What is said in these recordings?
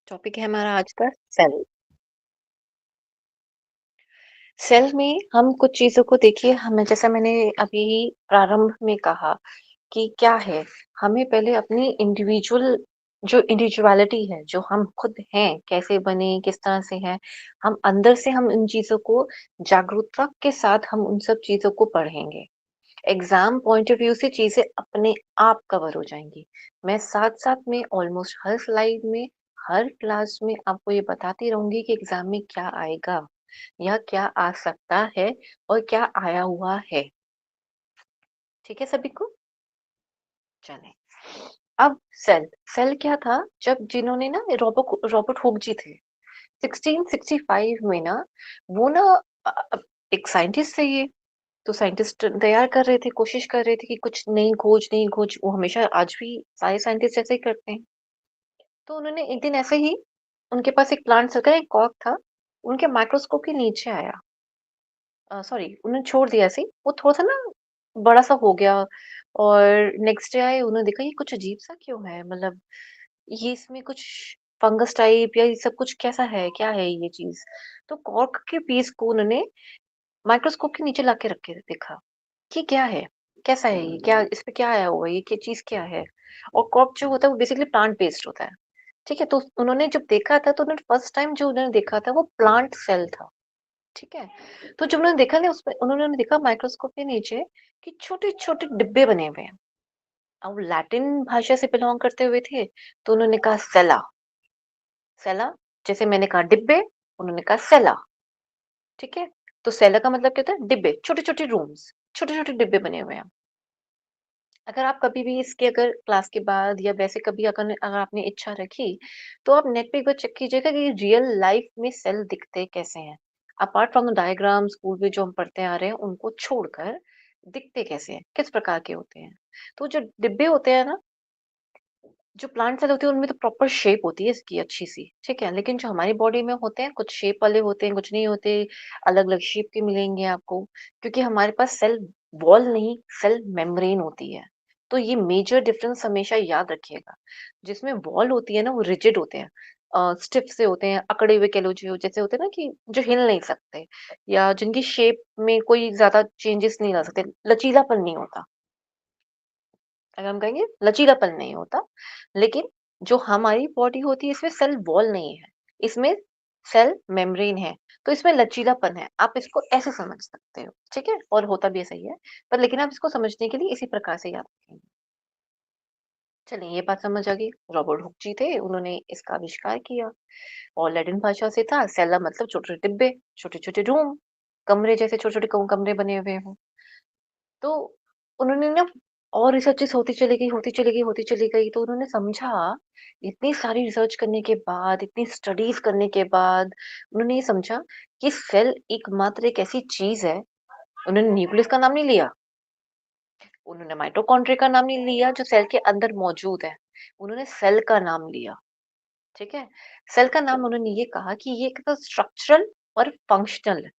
Topic है हमारा आज का सेल। सेल में हम कुछ चीज़ों को देखिए हमें जैसा मैंने अभी प्रारंभ में कहा कि क्या है, हमें पहले अपनी इंडिविजुअलिटी है, जो हम खुद हैं, कैसे बने, किस तरह से हैं, हम अंदर से हम इन चीज़ों को जागरूकता के साथ हम उन सब चीज़ों को पढ़ेंगे। एग्ज़ाम पॉइंट ऑफ व्यू से चीज़ें अपने आप कवर हो जाएँगी। मैं साथ-साथ में ऑलमोस्ट हर स्लाइड में, हर क्लास में आपको ये बताती रहूँगी कि एग्ज़ाम में क्या आएगा या क्या आ सकता है और क्या आया हुआ है। ठीक है सभी को? चलें। अब सेल, सेल क्या था जब जिन्होंने ना रॉबर्ट हुक जी थे। 1665 में ना वो ना अ अ, एक साइंटिस्ट थे ये। तो साइंटिस्ट तैयार कर रहे थे, कोशिश कर रहे थे कि कुछ नई खोज वो हमेशा आज भी सारे साइंटिस्ट ऐसे ही करते हैं। तो उन्होंने एक दिन ऐसे ही उनके पास एक प्लांट सर्कल एक कॉर्क था, उनके माइक्रोस्कोप के नीचे आया। सॉरी उन्होंने छोड़ दिया ऐसे ही, वो थोड़ा-सा ना बड़ा-सा हो गया और नेक्स्ट डे आए उन्होंने देखा ये कुछ अजीब-सा क्यों है? मतलब ये इसमें कुछ फंगस टाइप या ये सब कुछ कैसा है? क्या है ये चीज़? तो कॉर्क के पीस को उन्होंने माइक्रोस्कोप के नीचे लाके रख के देखा। कि क्या है? कैसा है ये? क्या इस पे क्या आया हुआ है? ये क्या चीज़ क्या है? और कॉर्क जो होता है वो बेसिकली प्लांट बेस्ड होता है। ठीक है? तो उन्होंने जब देखा था तो उन्होंने फर्स्ट टाइम जो उन्होंने देखा था वो प्लांट सेल था। ठीक है? तो जब उन्होंने देखा ना उसमें उन्होंने देखा माइक्रोस्कोप के नीचे कि छोटे-छोटे डिब्बे बने हुए हैं। अब वो लैटिन भाषा से बिलॉन्ग करते हुए थे, तो उन्होंने कहा सेला। सेला जैसे मैंने कहा डिब्बे, उन्होंने कहा सेला। ठीक है? तो सेला का मतलब क्या होता है? डिब्बे, छोटे-छोटे रूम्स, छोटे-छोटे डिब्बे बने हुए हैं। अगर आप कभी भी इसके अगर क्लास के बाद या वैसे कभी अगर आपने इच्छा रखी, तो आप नेट पे एक बार चेक कीजिएगा कि रियल लाइफ में सेल दिखते कैसे हैं। Apart from the diagram school में जो हम पढ़ते आ रहे हैं, उनको छोड़कर दिखते कैसे हैं, किस प्रकार के होते हैं। तो जो डिब्बे होते हैं ना, जो प्लांट सेल होती है उनमें तो प्रॉपर शेप होती है इसकी अच्छी-सी, ठीक है? लेकिन जो हमारी बॉडी में होते हैं, कुछ शेप वाले होते हैं, कुछ नहीं होते, अलग-अलग शेप के मिलेंगे आपको, क्योंकि हमारे पास सेल वॉल नहीं, सेल मेम्ब्रेन होती है। तो ये मेजर डिफरेंस हमेशा याद रखिएगा। जिसमें वॉल होती है ना, वो रिजिड होते हैं, स्टिफ से होते हैं, अकड़े हुए कह लो जो जैसे होते हैं ना कि जो हिल नहीं सकते या जिनकी शेप में कोई ज़्यादा चेंजेस नहीं ला सकते, लचीलापन नहीं होता। अगर हम कहेंगे लचीलापन नहीं होता, लेकिन जो हमारी बॉडी होती है इसमें सेल वॉल नहीं है, इसमें सेल मेम्ब्रेन है, तो इसमें लचीलापन है। आप इसको ऐसे समझ सकते हो, ठीक है? और होता भी ऐसा ही है, पर लेकिन आप इसको समझने के लिए इसी प्रकार से याद रखेंगे। चलिए ये बात समझ आ गई। रॉबर्ट हुक जी थे, उन्होंने इसका आविष्कार किया और लैटिन भाषा से था सेला मतलब छोटे-छोटे डिब्बे, छोटे-छोटे रूम, कमरे जैसे छोटे-छोटे कमरे बने हुए हों। तो उन्होंने ना और रिसर्चेस होती चली गई, तो उन्होंने समझा, इतनी सारी रिसर्च करने के बाद, इतनी स्टडीज़ करने के बाद, उन्होंने ये समझा कि सेल एकमात्र एक ऐसी चीज़ है। उन्होंने न्यूक्लियस का नाम नहीं लिया, उन्होंने माइटोकॉन्ड्रिया का नाम नहीं लिया जो सेल के अंदर मौजूद है, उन्होंने सेल का नाम लिया, ठीक है? सेल का नाम उन्होंने ये कहा कि ये एक तो स्ट्रक्चरल और functional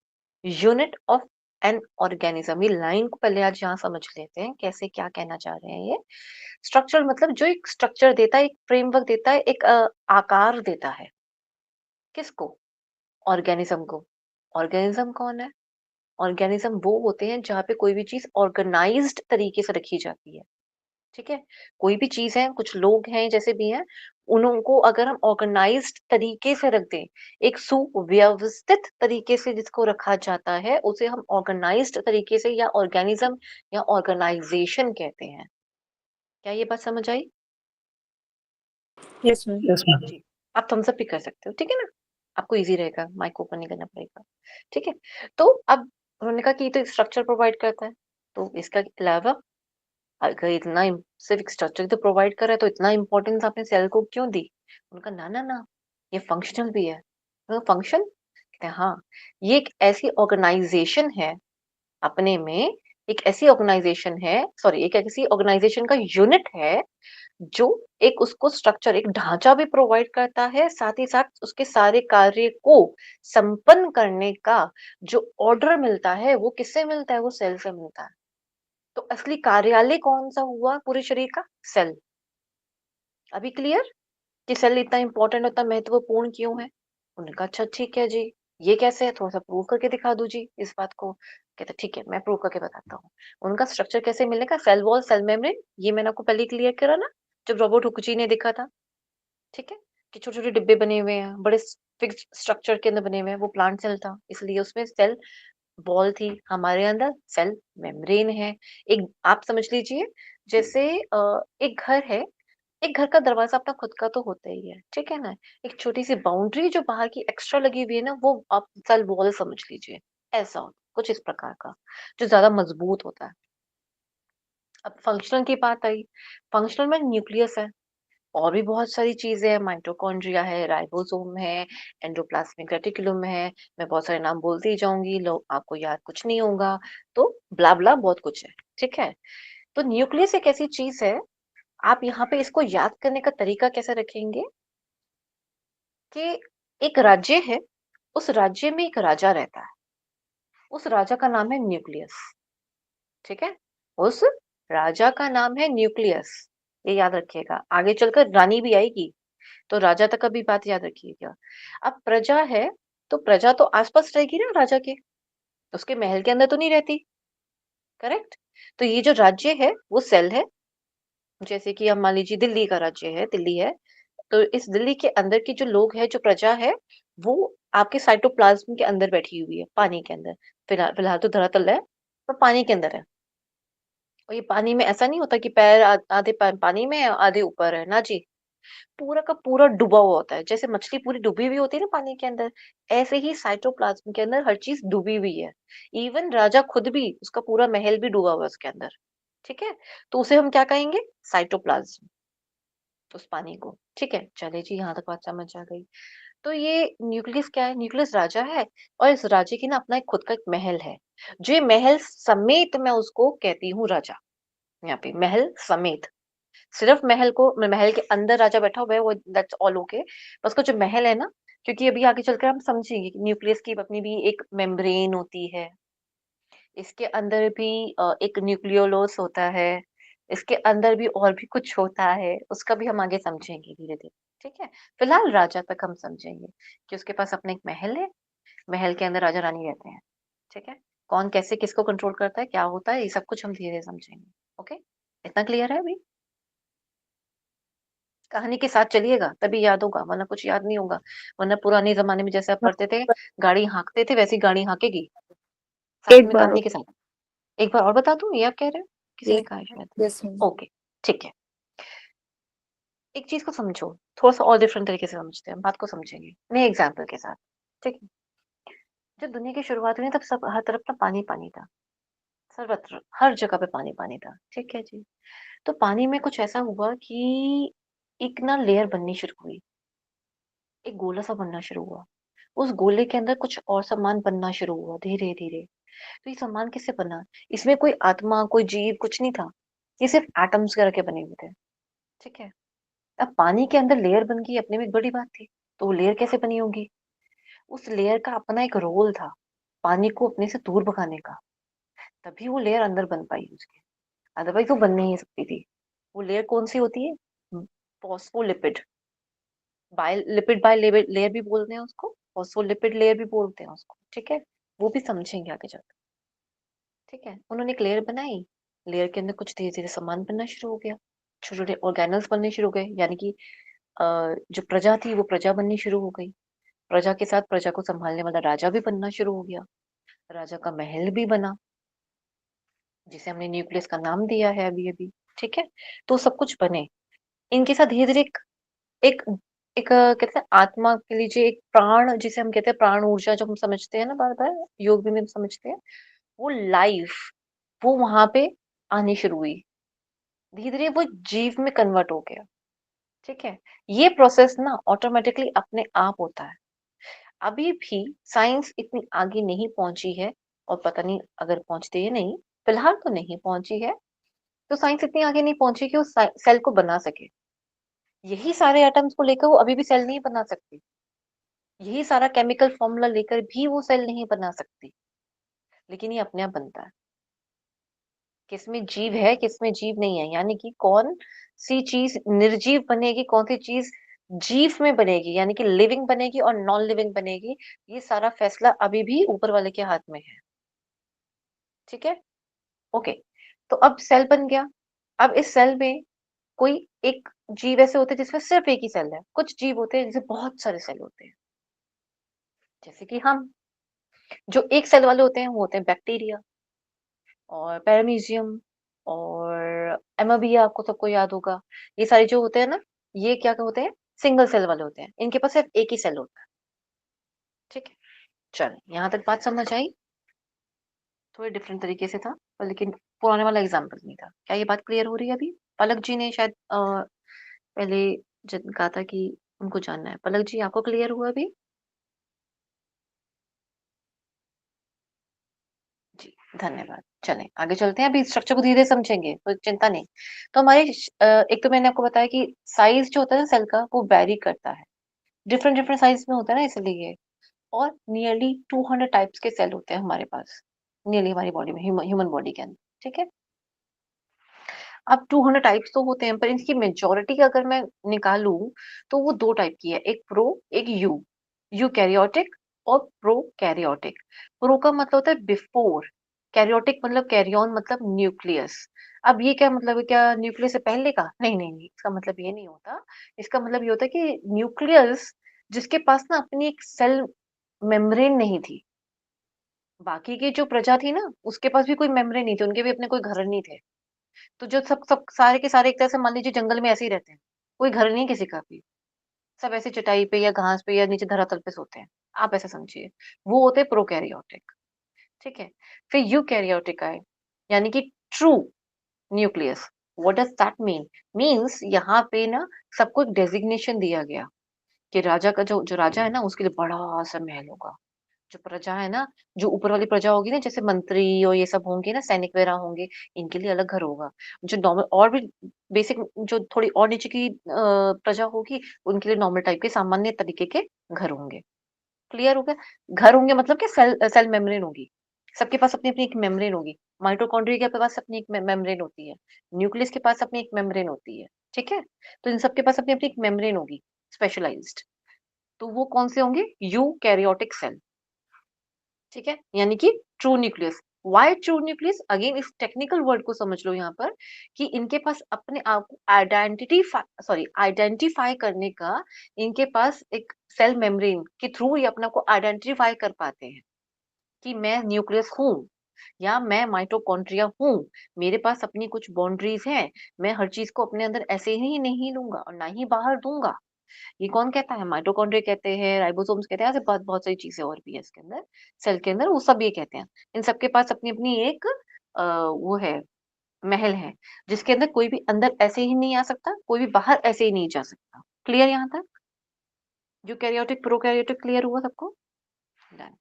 unit of an organism. ये लाइन को पहले आज यहाँ समझ लेते हैं कैसे क्या कहना चाह रहे हैं ये। स्ट्रक्चर मतलब जो एक स्ट्रक्चर देता है, एक फ्रेमवर्क देता है, एक आकार देता है। किसको? ऑर्गेनिज्म को। ऑर्गेनिज्म कौन है? ऑर्गेनिज्म वो होते हैं जहाँ पे कोई भी चीज ऑर्गेनाइज्ड तरीके से रखी जाती है। ठीक है? कोई भी चीज़ है, कुछ लोग हैं, जैसे भी हैं, उनको अगर हम ऑर्गनाइज़्ड तरीके से रख दें, एक सुव्यवस्थित तरीके से जिसको रखा जाता है, उसे हम ऑर्गनाइज़्ड तरीके से या ऑर्गेनिज़्म या ऑर्गनाइज़ेशन कहते हैं। क्या ये बात समझ आई? Yes ma'am. Yes ma'am. जी। आप थम्स अप भी कर सकते हो, ठीक है ना? आपको ईज़ी रहेगा, माइक ओपन नहीं करना पड़ेगा, ठीक है? तो अब उन्होंने कहा कि ये तो स्ट्रक्चर प्रोवाइड करता है, तो इसके अलावा अगर इतना सिर्फ स्ट्रक्चर तो प्रोवाइड कर रहा है तो इतना इम्पोर्टेंस आपने सेल को क्यों दी? उनका ना ना ना, ये फंक्शनल भी है। फंक्शन? कहते हैं हाँ, ये एक ऐसी ऑर्गेनाइजेशन है, अपने में एक ऐसी ऑर्गेनाइजेशन है, सॉरी एक ऐसी ऑर्गेनाइजेशन का यूनिट है जो एक उसको स्ट्रक्चर एक ढांचा भी प्रोवाइड करता है, साथ ही साथ उसके सारे कार्य को संपन्न करने का जो ऑर्डर मिलता है वो किससे मिलता है? वो सेल से मिलता है। तो असली कार्यालय कौन-सा हुआ पूरे शरीर का? सेल। अभी क्लियर? कि सेल इतना इम्पोर्टेंट, उतना महत्वपूर्ण क्यों है? उन्होंने कहा अच्छा ठीक है जी, ये कैसे है? थोड़ा-सा प्रूव करके दिखा दो जी इस बात को। कहते ठीक है, मैं प्रूव करके बताता हूँ। उनका स्ट्रक्चर कैसे मिलेगा? सेल वॉल, सेल मेम्ब्रेन, ये मैंने आपको पहले ही क्लियर करा ना, जब रोबोट हुकुची ने देखा था, ठीक है? कि छोटे-छोटे डिब्बे बने हुए हैं, बड़े फिक्स्ड स्ट्रक्चर के अंदर बने हुए हैं, वो प्लांट सेल था, इसलिए उसमें सेल वॉल थी। हमारे अंदर सेल मेम्ब्रेन है। एक आप समझ लीजिए, जैसे एक घर है, एक घर का दरवाज़ा अपना खुद का तो होता ही है, ठीक है ना? एक छोटी-सी बाउंड्री जो बाहर की एक्स्ट्रा लगी हुई है ना, वो आप सेल वॉल समझ लीजिए, ऐसा होता है, कुछ इस प्रकार का, जो ज़्यादा मज़बूत होता है। अब फंक्शनल की बात आई, फंक्शनल में न्यूक्लियस है, और भी बहुत सारी चीज़ें हैं, माइटोकॉन्ड्रिया है, राइबोसोम है, एंडोप्लाज्मिक रेटिकुलम है, मैं बहुत सारे नाम बोलती ही जाऊँगी, लो आपको याद कुछ नहीं होगा, तो ब्ला-ब्ला बहुत कुछ है, ठीक है? तो न्यूक्लियस एक ऐसी चीज़ है, आप यहाँ पे इसको याद करने का तरीका कैसे रखेंगे कि एक राज्य है, उस राज्य में एक राजा रहता है, उस राजा का नाम है न्यूक्लियस, ठीक है? उस राजा का नाम है न्यूक्लियस, ये याद रखिएगा। आगे चलकर रानी भी आएगी, तो राजा तक का भी बात याद रखिएगा। अब प्रजा है, तो प्रजा तो आस-पास रहेगी ना राजा के, उसके महल के अंदर तो नहीं रहती, करेक्ट? तो ये जो राज्य है, वो सेल है, जैसे कि अब मान लीजिए दिल्ली का राज्य है, दिल्ली है, तो इस दिल्ली के अंदर के जो लोग हैं, जो प्रजा है, वो आपके साइटोप्लाज़्म के अंदर बैठी हुई है, पानी के अंदर। फिलहाल फिलहाल तो धरातल है, पर पानी के अंदर है। और ये पानी में ऐसा नहीं होता कि पैर आधे पानी में है, आधे ऊपर है, ना जी। पूरा का पूरा डूबा हुआ होता है। जैसे मछली पूरी डूबी हुई होती है ना पानी के अंदर, ऐसे ही साइटोप्लाज़्म के अंदर हर चीज़ डूबी हुई है। इवन राजा खुद भी, उसका पूरा महल भी डूबा हुआ है उसके अंदर, ठीक है? तो उसे हम क्या कहेंगे? साइटोप्लाज़्म, उस पानी को, ठीक है? चलिए जी, यहाँ तक बात समझ आ गई। तो ये न्यूक्लियस क्या है? न्यूक्लियस राजा है, और इस राज्य की ना अपना एक खुद का एक महल है। जो ये महल समेत मैं उसको कहती हूँ राजा, यहाँ पे महल समेत। सिर्फ महल को महल के अंदर राजा बैठा हुआ है, वो दैट्स ऑल ओके। पर उसका जो महल है ना, क्योंकि अभी आगे चलकर हम समझेंगे कि न्यूक्लियस की अपनी भी एक मेम्ब्रेन होती है। इसके अंदर भी एक न्यूक्लियोलस होता है। इसके अंदर भी और भी कुछ होता है, उसका भी हम आगे समझेंगे धीरे-धीरे, ठीक है? फिलहाल राजा तक हम समझेंगे कि उसके पास अपना एक महल है, महल के अंदर राजा-रानी रहते हैं, ठीक है? कौन कैसे किसको कंट्रोल करता है, क्या होता है, ये सब कुछ हम धीरे-धीरे समझेंगे, ओके? इतना क्लियर है अभी? कहानी के साथ चलिएगा, तभी याद होगा, वरना कुछ याद नहीं होगा। वरना पुराने ज़माने में जैसे आप पढ़ते थे, गाड़ी हाँकते थे, वैसी गाड़ी हाँकेगी, साथ एक में बार और। कहानी के साथ। एक बार और बता दूँ, ये आप कह रहे हो? किसी ने यस। कहा है शायद। Yes ma'am. ओके, ठीक है। एक चीज़ को समझो, थोड़ा-सा और डिफरेंट तरीके से समझते हैं, बात को समझेंगे, नए एग्ज़ाम्पल के साथ, ठीक है? जब दुनिया की शुरुआत हुई ना, तब सब हर तरफ ना पानी-पानी था, सर्वत्र, हर जगह पे पानी-पानी था, ठीक है जी? तो पानी में कुछ ऐसा हुआ कि एक ना लेयर बननी शुरू हुई, एक गोला-सा बनना शुरू हुआ। उस गोले के अंदर कुछ और सामान बनना शुरू हुआ धीरे-धीरे। तो ये सामान किससे बना? इसमें कोई आत्मा, कोई जीव कुछ नहीं था। ये सिर्फ़ एटम्स करके बने हुए थे, ठीक है? अब पानी के अंदर लेयर बन गई अपने में एक बड़ी बात थी। तो वो लेयर कैसे बनी होगी? उस लेयर का अपना एक रोल था, पानी को अपने से दूर भगाने का। तभी वो लेयर अंदर बन पाई उसके, अदरवाइज़ वो बन नहीं सकती थी। वो लेयर कौन-सी होती है? फॉस्फोलिपिड। लिपिड बाय लेयर भी बोलते हैं उसको, फॉस्फोलिपिड लेयर भी बोलते हैं उसको, ठीक है? वो भी समझेंगे आगे जाकर, ठीक है? उन्होंने एक लेयर बनाई, लेयर के अंदर कुछ धीरे-धीरे सामान बनना शुरू हो गया, छोटे-छोटे ऑर्गेनेल्स बनने शुरू हो गए, यानी कि अ, जो प्रजा थी वो प्रजा बननी शुरू हो गई। प्रजा के साथ प्रजा को सँभालने वाला राजा भी बनना शुरू हो गया, राजा का महल भी बना, जिसे हमने न्यूक्लियस का नाम दिया है अभी-अभी, ठीक है? तो सब कुछ बने। इनके साथ धीरे-धीरे एक एक एक कहते हैं आत्मा कह लीजिए, एक प्राण जिसे हम कहते हैं, प्राण ऊर्जा जो हम समझते हैं ना बार-बार, योग भी में समझते हैं, वो लाइफ, वो वहाँ पे आनी शुरू हुई। धीरे-धीरे वो जीव में कन्वर्ट हो गया, ठीक है? ये प्रोसेस ना ऑटोमैटिकली अपने आप होता है। अभी भी साइंस इतनी आगे नहीं पहुँची है, और पता नहीं अगर पहुँचती है नहीं, फिलहाल तो नहीं पहुँची है, तो साइंस इतनी आगे नहीं पहुँची कि वो सेल को बना सके। यही सारे एटम्स को लेकर वो अभी भी सेल नहीं बना सकती। यही सारा केमिकल फॉर्मूला लेकर भी वो सेल नहीं बना सकती, लेकिन ये अपने आप बनता है। किसमें जीव है, किसमें जीव नहीं है, यानी कि कौन सी चीज निर्जीव बनेगी, कौन सी चीज जीव में बनेगी, यानी कि लिविंग बनेगी और नॉन लिविंग बनेगी, ये सारा फैसला अभी भी ऊपर वाले के हाथ में है। ठीक है? ओके। तो अब सेल बन गया। अब इस सेल में कोई एक जीव ऐसे होते हैं जिसमें सिर्फ एक ही सेल है। कुछ जीव होते हैं जिसमें बहुत सारे सेल होते हैं। जैसे कि हम, जो एक सेल वाले होते हैं वो होते हैं बैक्टीरिया और पैरामीशियम और एमाबिया, आपको सबको याद होगा। ये सारे जो होते हैं ना, ये क्या होते हैं? सिंगल सेल वाले होते हैं। इनके पास सिर्फ एक ही सेल होता है। ठीक है? चलो, यहाँ तक बात समझ आई। थोड़े डिफरेंट तरीके से था, पर लेकिन पुराने वाला एग्जाम्पल नहीं था। क्या ये बात क्लियर हो रही है अभी? पलक जी ने शायद पहले जब कहा था कि उनको जानना है। पलक जी, आपको क्लियर हुआ अभी? जी, धन्यवाद। चलें, आगे चलते हैं। अभी स्ट्रक्चर को धीरे समझेंगे, तो चिंता नहीं। तो हमारे एक तो मैंने आपको बताया कि साइज जो होता है ना सेल का, वो वेरी करता है। डिफरेंट डिफरेंट साइज में होता है ना, इसलिए। और नियरली 200 टाइप्स के सेल होते हैं हमारे पास, नियरली हमारी बॉडी में, ह्यूमन बॉडी के अंदर। ठीक है? अब 200 टाइप्स तो होते हैं, पर इनकी मेजोरिटी अगर मैं निकालूं तो वो दो टाइप की है, एक प्रो, एक यू। यूकैरियोटिक और प्रोकैरियोटिक। प्रो का मतलब होता है बिफोर, कैरियोटिक मतलब कैरियन, मतलब न्यूक्लियस। अब ये क्या मतलब है? क्या न्यूक्लियस से पहले का? नहीं नहीं नहीं, इसका मतलब ये नहीं होता। इसका मतलब ये होता है कि न्यूक्लियस जिसके पास ना अपनी एक सेल मेम्ब्रेन नहीं थी। बाकी की जो प्रजा थी ना, उसके पास भी कोई मेम्ब्रेन नहीं थी, उनके भी अपने कोई घर नहीं थे। तो जो सब सब सारे के सारे एक तरह से मान लीजिए जंगल में ऐसे ही रहते हैं, कोई घर नहीं है किसी का भी। सब ऐसे चटाई पे या घास पे या नीचे धरातल पे सोते हैं। आप ऐसा समझिए। वो होते हैं प्रोकैरियोटिक। ठीक है? फिर यूकैरियोटिक आए, यानी कि true nucleus. What does that mean? Means यहाँ पे ना सबको एक डेजिग्नेशन दिया गया कि राजा का जो जो राजा है ना, उसके लिए बड़ा सा महल होगा। जो प्रजा है ना, जो ऊपर वाली प्रजा होगी ना, जैसे मंत्री और ये सब होंगे ना, सैनिक वगैरह होंगे, इनके लिए अलग घर होगा। जो नॉर्मल और भी बेसिक, जो थोड़ी और नीचे की प्रजा होगी, उनके लिए नॉर्मल टाइप के सामान्य तरीके के घर होंगे। क्लियर हो गया? घर होंगे मतलब कि सेल सेल मेम्ब्रेन होगी। सबके पास अपनी अपनी एक मेम्ब्रेन होगी। माइटोकॉन्ड्रिया के पास अपनी एक मेम्ब्रेन होती है। न्यूक्लियस के पास अपनी एक मेम्ब्रेन होती है। ठीक है? तो इन सबके पास अपनी अपनी एक मेम्ब्रेन होगी, स्पेशलाइज्ड। तो वो कौन से होंगे? Eukaryotic cell. ठीक है? यानी कि true nucleus. Why true nucleus? Again इस टेक्निकल वर्ड को समझ लो यहाँ पर, कि इनके पास अपने आप को आइडेंटिफाई करने का, इनके पास एक सेल मेम्ब्रेन के थ्रू ये अपने को आइडेंटिफाई कर पाते हैं कि मैं न्यूक्लियस हूँ या मैं माइटोकॉन्ड्रिया हूँ। मेरे पास अपनी कुछ बाउंड्रीज हैं। मैं हर चीज को अपने अंदर ऐसे ही नहीं लूंगा और ना ही बाहर दूंगा। ये कौन कहता है? माइटोकॉन्ड्रिया कहते हैं, राइबोसोम्स कहते हैं, ऐसे बहुत बहुत सारी चीजें और भी है इसके अंदर, सेल के अंदर, वो सब ये कहते हैं। इन सबके पास अपनी अपनी एक वो है, महल है, जिसके अंदर कोई भी अंदर ऐसे ही नहीं आ सकता, कोई भी बाहर ऐसे ही नहीं जा सकता। क्लियर यहाँ तक? यूकैरियोटिक प्रोकैरियोटिक क्लियर हुआ सबको? Done.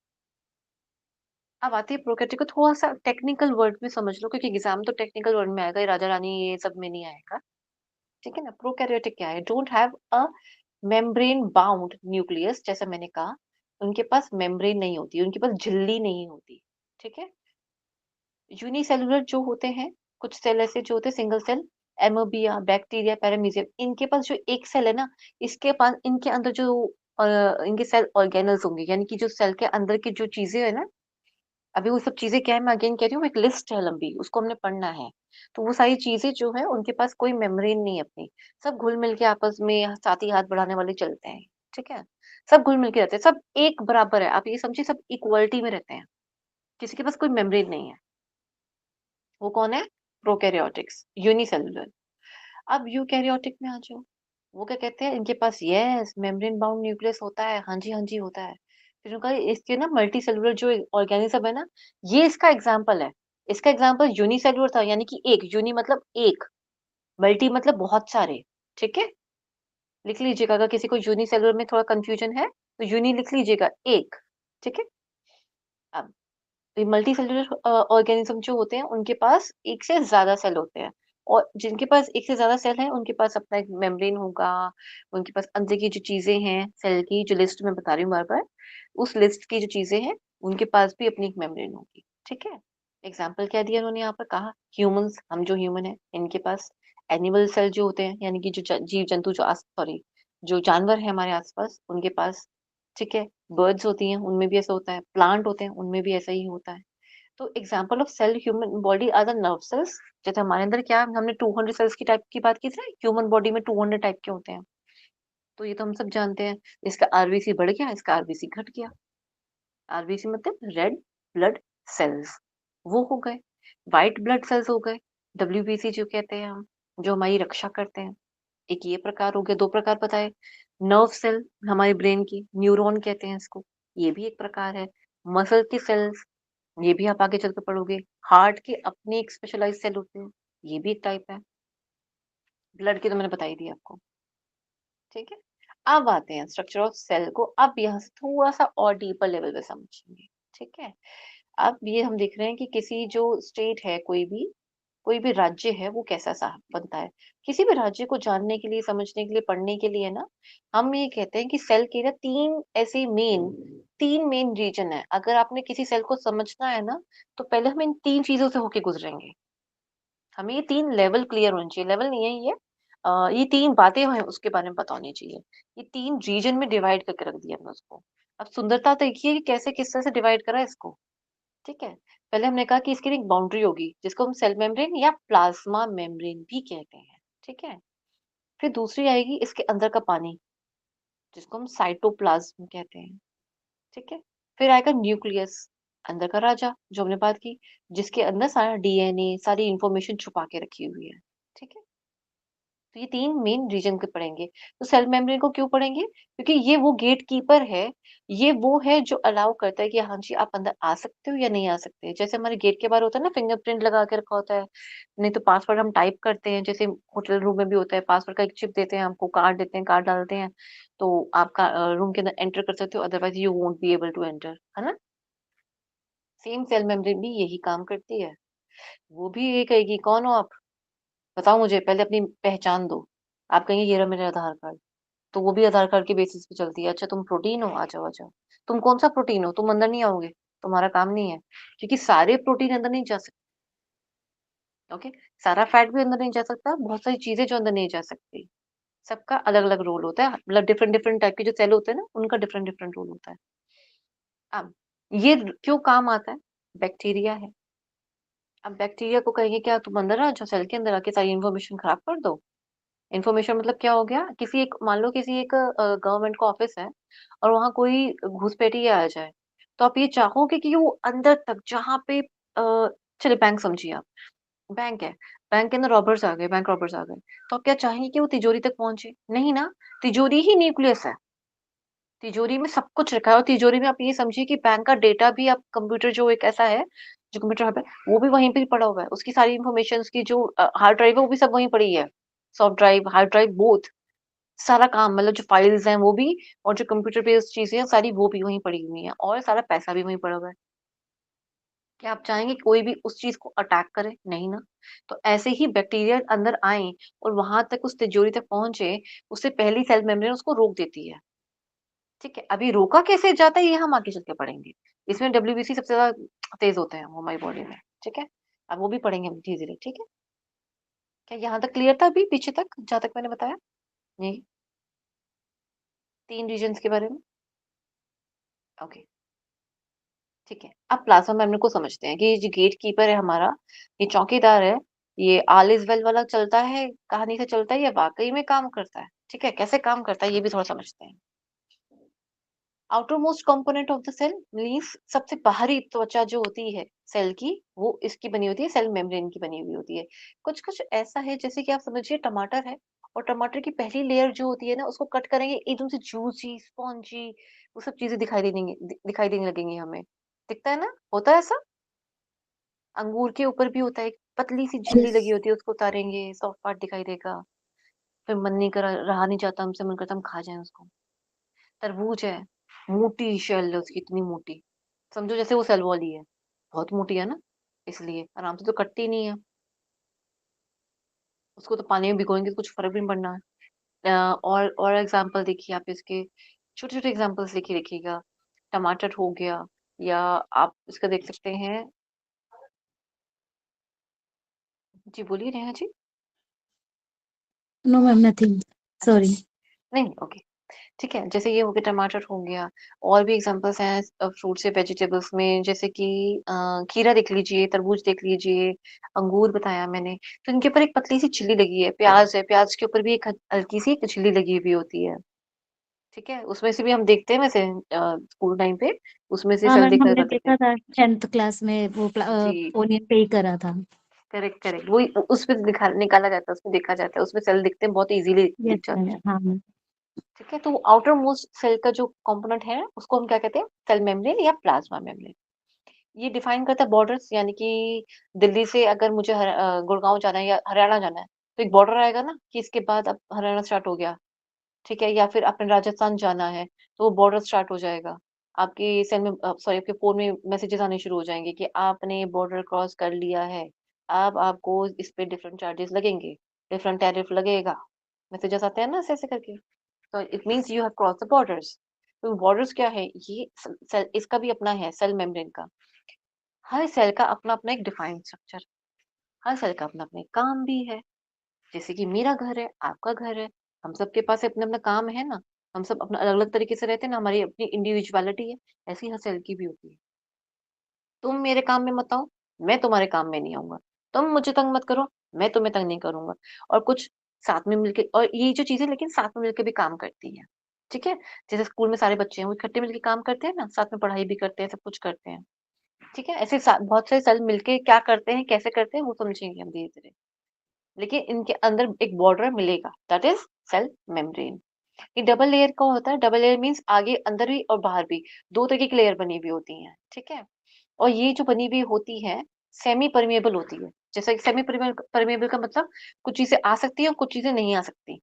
अब आती है प्रोकैरियोटिक को, थोड़ा सा टेक्निकल वर्ड में समझ लो, क्योंकि एग्जाम तो टेक्निकल वर्ड में आएगा, ये राजा रानी ये सब में नहीं आएगा। ठीक है ना? प्रोकैरियोटिक क्या है? Don't have a membrane bound nucleus, जैसा मैंने कहा। उनके पास मेम्ब्रेन नहीं होती, उनके पास झिल्ली नहीं होती। ठीक है? यूनिसेलुलर जो होते हैं, कुछ सेल ऐसे जो होते हैं single cell, amoeba, bacteria, paramecium, इनके पास जो एक सेल है ना, इसके पास इनके अंदर जो अ, इनके सेल ऑर्गेनल्स होंगे, यानी कि जो सेल के अंदर की जो चीजें है ना, अभी वो सब चीजें क्या है, मैं अगेन कह रही हूँ, एक लिस्ट है लंबी, उसको हमने पढ़ना है। तो वो सारी चीजें जो है, उनके पास कोई मेम्ब्रेन नहीं है अपनी। सब घुल मिल के आपस में साथ ही हाथ बढ़ाने वाले चलते हैं। ठीक है? सब घुल मिल के रहते हैं, सब एक बराबर है, आप ये समझिए, सब इक्वलिटी में रहते हैं। किसी के पास कोई मेम्ब्रेन नहीं है। वो कौन है? Prokaryotics, unicellular. अब यूकैरियोटिक में आ जाओ। वो क्या कहते हैं? इनके पास यस मेम्ब्रेन बाउंड न्यूक्लियस होता है, हाँ जी हाँ जी होता है। फिर उनका इसके ना मल्टी सेलुलर जो ऑर्गेनिज्म है ना, ये इसका एग्जाम्पल है। इसका एग्जाम्पल यूनिसेलुलर था, यानी कि एक, यूनि मतलब एक, मल्टी मतलब बहुत सारे। ठीक है? लिख लीजिएगा, अगर किसी को यूनिसेलुलर में थोड़ा कंफ्यूजन है तो यूनि लिख लीजिएगा, एक। ठीक है? अब मल्टी सेलुलर ऑर्गेनिज्म जो होते हैं, उनके पास एक से ज्यादा सेल होते हैं। और जिनके पास एक से ज्यादा सेल है, उनके पास अपना एक मेम्ब्रेन होगा। उनके पास अंदर की जो चीजें हैं सेल की, जो लिस्ट में बता रही हूँ बार बार, उस लिस्ट की जो चीजें हैं, उनके पास भी अपनी एक मेम्ब्रेन होगी। ठीक है? एग्जाम्पल क्या दिया उन्होंने यहाँ पर? कहा ह्यूमंस, हम जो ह्यूमन है, इनके पास एनिमल सेल जो होते हैं, यानी कि जो जीव जंतु जो सॉरी, जो जानवर है हमारे आसपास उनके पास, ठीक है, बर्ड्स होती हैं उनमें भी ऐसा होता है, प्लांट होते हैं उनमें भी ऐसा ही होता है। तो example of cell human body are the nerve cells. जैसे हमारे अंदर क्या है, हमने 200 सेल्स की टाइप की बात की थी ना, ह्यूमन बॉडी में 200 टाइप के होते हैं, तो ये तो हम सब जानते हैं। इसका आरबीसी बढ़ गया, इसका आरबीसी घट गया। आरबीसी मतलब रेड ब्लड सेल्स, वो हो गए। व्हाइट ब्लड सेल्स हो गए, डब्ल्यूबीसी जो कहते हैं हम, जो हमारी रक्षा करते हैं। एक ये प्रकार हो गया, दो प्रकार बताए। नर्व सेल हमारे ब्रेन की, न्यूरॉन कहते हैं इसको, ये भी एक प्रकार है। मसल की सेल्स, ये भी आप आगे चल के पढ़ोगे। हार्ट की अपनी एक स्पेशलाइज सेल होती है, ये भी एक टाइप है। ब्लड की तो मैंने बता ही दी आपको, ठीक है। अब आते हैं स्ट्रक्चर ऑफ सेल को, अब यहाँ से थोड़ा सा और डीपर लेवल पे समझेंगे, ठीक है। अब ये हम देख रहे हैं कि किसी जो स्टेट है, कोई भी राज्य है, वो कैसा सा बनता है। किसी भी राज्य को जानने के लिए, समझने के लिए, पढ़ने के लिए ना, हम ये कहते हैं कि सेल के ना तीन मेन रीजन है। अगर आपने किसी सेल को समझना है ना, तो पहले हम इन तीन चीजों से होके गुजरेंगे। हमें ये तीन लेवल क्लियर होने चाहिए, लेवल नहीं है ये, ये तीन बातें हैं उसके बारे में पता होनी चाहिए। ये तीन रीजन में डिवाइड करके रख दिया हमने उसको। अब सुंदरता देखिए कि कैसे किस तरह से डिवाइड करा है इसको, ठीक है। पहले हमने कहा कि इसकी एक बाउंड्री होगी, जिसको हम सेल मेम्ब्रेन या प्लाज्मा मेम्ब्रेन भी कहते हैं, ठीक है। फिर दूसरी आएगी इसके अंदर का पानी, जिसको हम साइटोप्लाज्म कहते हैं, ठीक है। फिर आएगा न्यूक्लियस, अंदर का राजा जो हमने बात की, जिसके अंदर सारा डीएनए, सारी इंफॉर्मेशन छुपा के रखी हुई है, ठीक है। तो ये तीन मेन रीजन के पढ़ेंगे। तो सेल मेम्ब्रेन को क्यों पढ़ेंगे, क्योंकि ये वो गेट कीपर है, ये वो है जो अलाउ करता है कि हाँ जी आप अंदर आ सकते हो या नहीं आ सकते। जैसे हमारे गेट के बाहर होता है ना, फिंगरप्रिंट लगा के रखा होता है, नहीं तो पासवर्ड हम टाइप करते हैं, जैसे होटल रूम में भी होता है, पासवर्ड का एक चिप देते हैं हमको, कार्ड देते हैं, कार्ड डालते हैं, तो आपका रूम के अंदर एंटर कर सकते हो, otherwise you won't be able to enter, है ना। सेम सेल मेम्ब्रेन भी यही काम करती है। वो भी ये कहेगी कौन हो आप, बताओ मुझे, पहले अपनी पहचान दो। आप कहेंगे ये रहा मेरा आधार कार्ड, तो वो भी आधार कार्ड के बेसिस पे चलती है। अच्छा तुम प्रोटीन हो, आ जाओ आ जाओ। तुम कौन सा प्रोटीन हो, तुम अंदर नहीं आओगे, तुम्हारा काम नहीं है, क्योंकि सारे प्रोटीन अंदर नहीं जा सकते, ओके। सारा फैट भी अंदर नहीं जा सकता, बहुत सारी चीजें जो अंदर नहीं जा सकती, सबका अलग अलग रोल होता है। मतलब डिफरेंट डिफरेंट टाइप के जो सेल होते हैं ना, उनका डिफरेंट डिफरेंट रोल होता है। अब ये क्यों काम आता है, बैक्टीरिया है। अब बैक्टीरिया को कहेंगे क्या तुम अंदर आ जाओ, सेल के अंदर आके सारी इन्फॉर्मेशन खराब कर दो। इन्फॉर्मेशन मतलब क्या हो गया, किसी एक, मान लो किसी एक गवर्नमेंट का ऑफिस है, और वहां कोई घुसपैठी आ जाए, तो आप ये चाहोगे कि वो अंदर तक, जहाँ पे चलिए बैंक समझिए आप, बैंक है, बैंक के अंदर रॉबर्स आ गए, बैंक रॉबर्स आ गए, तो आप क्या चाहेंगे कि वो तिजोरी तक पहुंचे, नहीं ना। तिजोरी ही न्यूक्लियस है, तिजोरी में सब कुछ रखा है, और तिजोरी में आप ये समझिए कि बैंक का डेटा भी, आप कंप्यूटर जो एक ऐसा है, जो कंप्यूटर हब है, वो भी वहीं पे पड़ा हुआ है, उसकी सारी इंफॉर्मेशन, उसकी जो हार्ड ड्राइव है वो भी सब वहीं पड़ी है। Soft drive, hard drive, both, सारा काम, मतलब जो फाइल्स हैं वो भी, और जो कंप्यूटर बेस्ड चीजें हैं सारी, वो भी वहीं पड़ी हुई हैं, और सारा पैसा भी वहीं पड़ा हुआ है। क्या आप चाहेंगे कोई भी उस चीज को अटैक करे, नहीं ना। तो ऐसे ही बैक्टीरिया अंदर आए और वहां तक, उस तिजोरी तक पहुंचे, उससे पहली सेल मेम्ब्रेन उसको रोक देती है, ठीक है। अभी रोका कैसे जाता है ये हम आगे चल के पढ़ेंगे। इसमें डब्ल्यूबीसी सबसे ज्यादा तेज होते हैं वो हमारी बॉडी में, ठीक है। अब वो भी पढ़ेंगे हम धीरे धीरे, ठीक है। क्या यहाँ तक क्लियर था, अभी पीछे तक जहाँ तक मैंने बताया, यही तीन रीजन्स के बारे में, ओके, ठीक है। अब प्लाज्मा मेम्ब्रेन को समझते हैं कि ये जो गेट कीपर है हमारा, ये चौकीदार है, ये ऑल इज वेल वाला चलता है, कहानी से चलता है, या वाकई में काम करता है, ठीक है, कैसे काम करता है ये भी थोड़ा समझते हैं। Outermost component of the cell means सबसे बाहरी त्वचा जो होती है सेल की, वो इसकी बनी होती है, सेल मेम्ब्रेन की बनी हुई होती है। कुछ कुछ ऐसा है जैसे कि आप समझिए टमाटर है, और टमाटर की पहली लेयर जो होती है ना, उसको कट करेंगे एकदम से जूसी स्पॉन्जी, वो सब चीजें दिखाई देने लगेंगी हमें, दिखता है ना, होता है ऐसा। अंगूर के ऊपर भी होता है, एक पतली सी झिल्ली यस। लगी होती है, उसको उतारेंगे सॉफ्ट पार्ट दिखाई देगा, फिर मन नहीं करा, रहा नहीं जाता हमसे, मन करता हम खा जाए उसको। तरबूज है, मोटी शेल है उसकी, इतनी मोटी, समझो जैसे वो सेल वॉल ही है, बहुत मोटी है ना, इसलिए आराम से तो कटती नहीं है। उसको तो पानी में भिगोएंगे तो कुछ फर्क भी नहीं पड़ना है। और एग्जाम्पल देखिए आप इसके, छोटे छोटे एग्जाम्पल्स लिखिए, देखिएगा, टमाटर हो गया, या आप इसका देख सकते हैं। जी बोलिए Neha ji. No ma'am, nothing. अच्छा, सॉरी। नहीं, ओके, ठीक है। जैसे ये हो गया, टमाटर हो गया, और भी एग्ज़ाम्पल्स हैं फ्रूट्स या वेजिटेबल्स में, जैसे कि खीरा देख लीजिए, तरबूज देख लीजिए, अंगूर बताया मैंने। तो इनके ऊपर एक पतली-सी छिल्ली लगी है, प्याज़ है, प्याज़ के ऊपर भी एक हल्की-सी एक छिल्ली लगी हुई होती है, ठीक है? उसमें से भी हम देखते हैं वैसे स्कूल टाइम पे, उसमें से हाँ सेल मैम, देखा हमने करते थे। देखा था 10th क्लास में वो जी, ओनियन पे ही करा था। Correct, correct. वही उसमें निकाला जाता है, उसमें देखा जाता है, उसमें सेल दिखते हैं, बहुत ईज़िली यस दिख जाते मैम, हैं। हाँ मैम। ठीक है? तो आउटर मोस्ट सेल का जो कंपोनेंट है, उसको हम क्या कहते हैं? सेल मेम्ब्रेन या प्लाज्मा मेम्ब्रेन। ये डिफाइन करता है बॉर्डर्स, यानी कि दिल्ली से अगर मुझे गुड़गाँव जाना है या हरियाणा जाना है, तो एक बॉर्डर आएगा ना कि इसके बाद अब हरियाणा स्टार्ट हो गया, ठीक है? या फिर आपने राजस्थान जाना है, तो वो बॉर्डर स्टार्ट हो जाएगा। आपकी सेल में सॉरी, आपके फ़ोन में मैसेजेस आने शुरू हो जाएँगे कि आपने बॉर्डर क्रॉस कर लिया है। अब आपको इस पे डिफरेंट चार्जेस लगेंगे, डिफरेंट टैरिफ लगेगा। मैसेजेस आते हैं ना ऐसे-ऐसे करके। तो it means you have crossed the borders. तो बॉर्डर्स क्या है? ये सेल इसका भी अपना है, सेल मेम्ब्रेन का। हर सेल का अपना-अपना एक डिफाइंड स्ट्रक्चर, हर सेल का अपना-अपना एक काम भी है। जैसे कि मेरा घर है, आपका घर है, हम सबके पास अपना-अपना काम है ना, हम सब अपना अलग-अलग तरीके से रहते हैं ना, हमारी अपनी इंडिविडुअलिटी है, ऐसे ही हर सेल की भी होती है। तुम मेरे काम में मत आओ, मैं तुम्हारे काम में नहीं आऊँगा। तुम मुझे तंग मत करो, मैं तुम्हें तंग नहीं करूँगा। और कुछ साथ में मिलके, और ये जो चीज़ें लेकिन साथ में मिलके भी काम करती हैं, ठीक है? जैसे स्कूल में सारे बच्चे हैं, वो इकट्ठे मिलके काम करते हैं ना, साथ में पढ़ाई भी करते हैं, सब कुछ करते हैं, ठीक है? ऐसे बहुत सारे सेल मिलके क्या करते हैं, कैसे करते हैं, वो समझेंगे हम धीरे-धीरे। लेकिन इनके अंदर एक बॉर्डर मिलेगा, दैट इज़ सेल मेम्ब्रेन। ये डबल लेयर का होता है, डबल लेयर मीन्स आगे अंदर भी और बाहर भी, 2 तरह की लेयर बनी हुई होती हैं, ठीक है? और ये जो बनी हुई होती है, सेमी परमेएबल होती है। जैसे सेमी परमेबल परमेएबल का मतलब कुछ चीज़ें आ सकती हैं और कुछ चीज़ें नहीं आ सकती।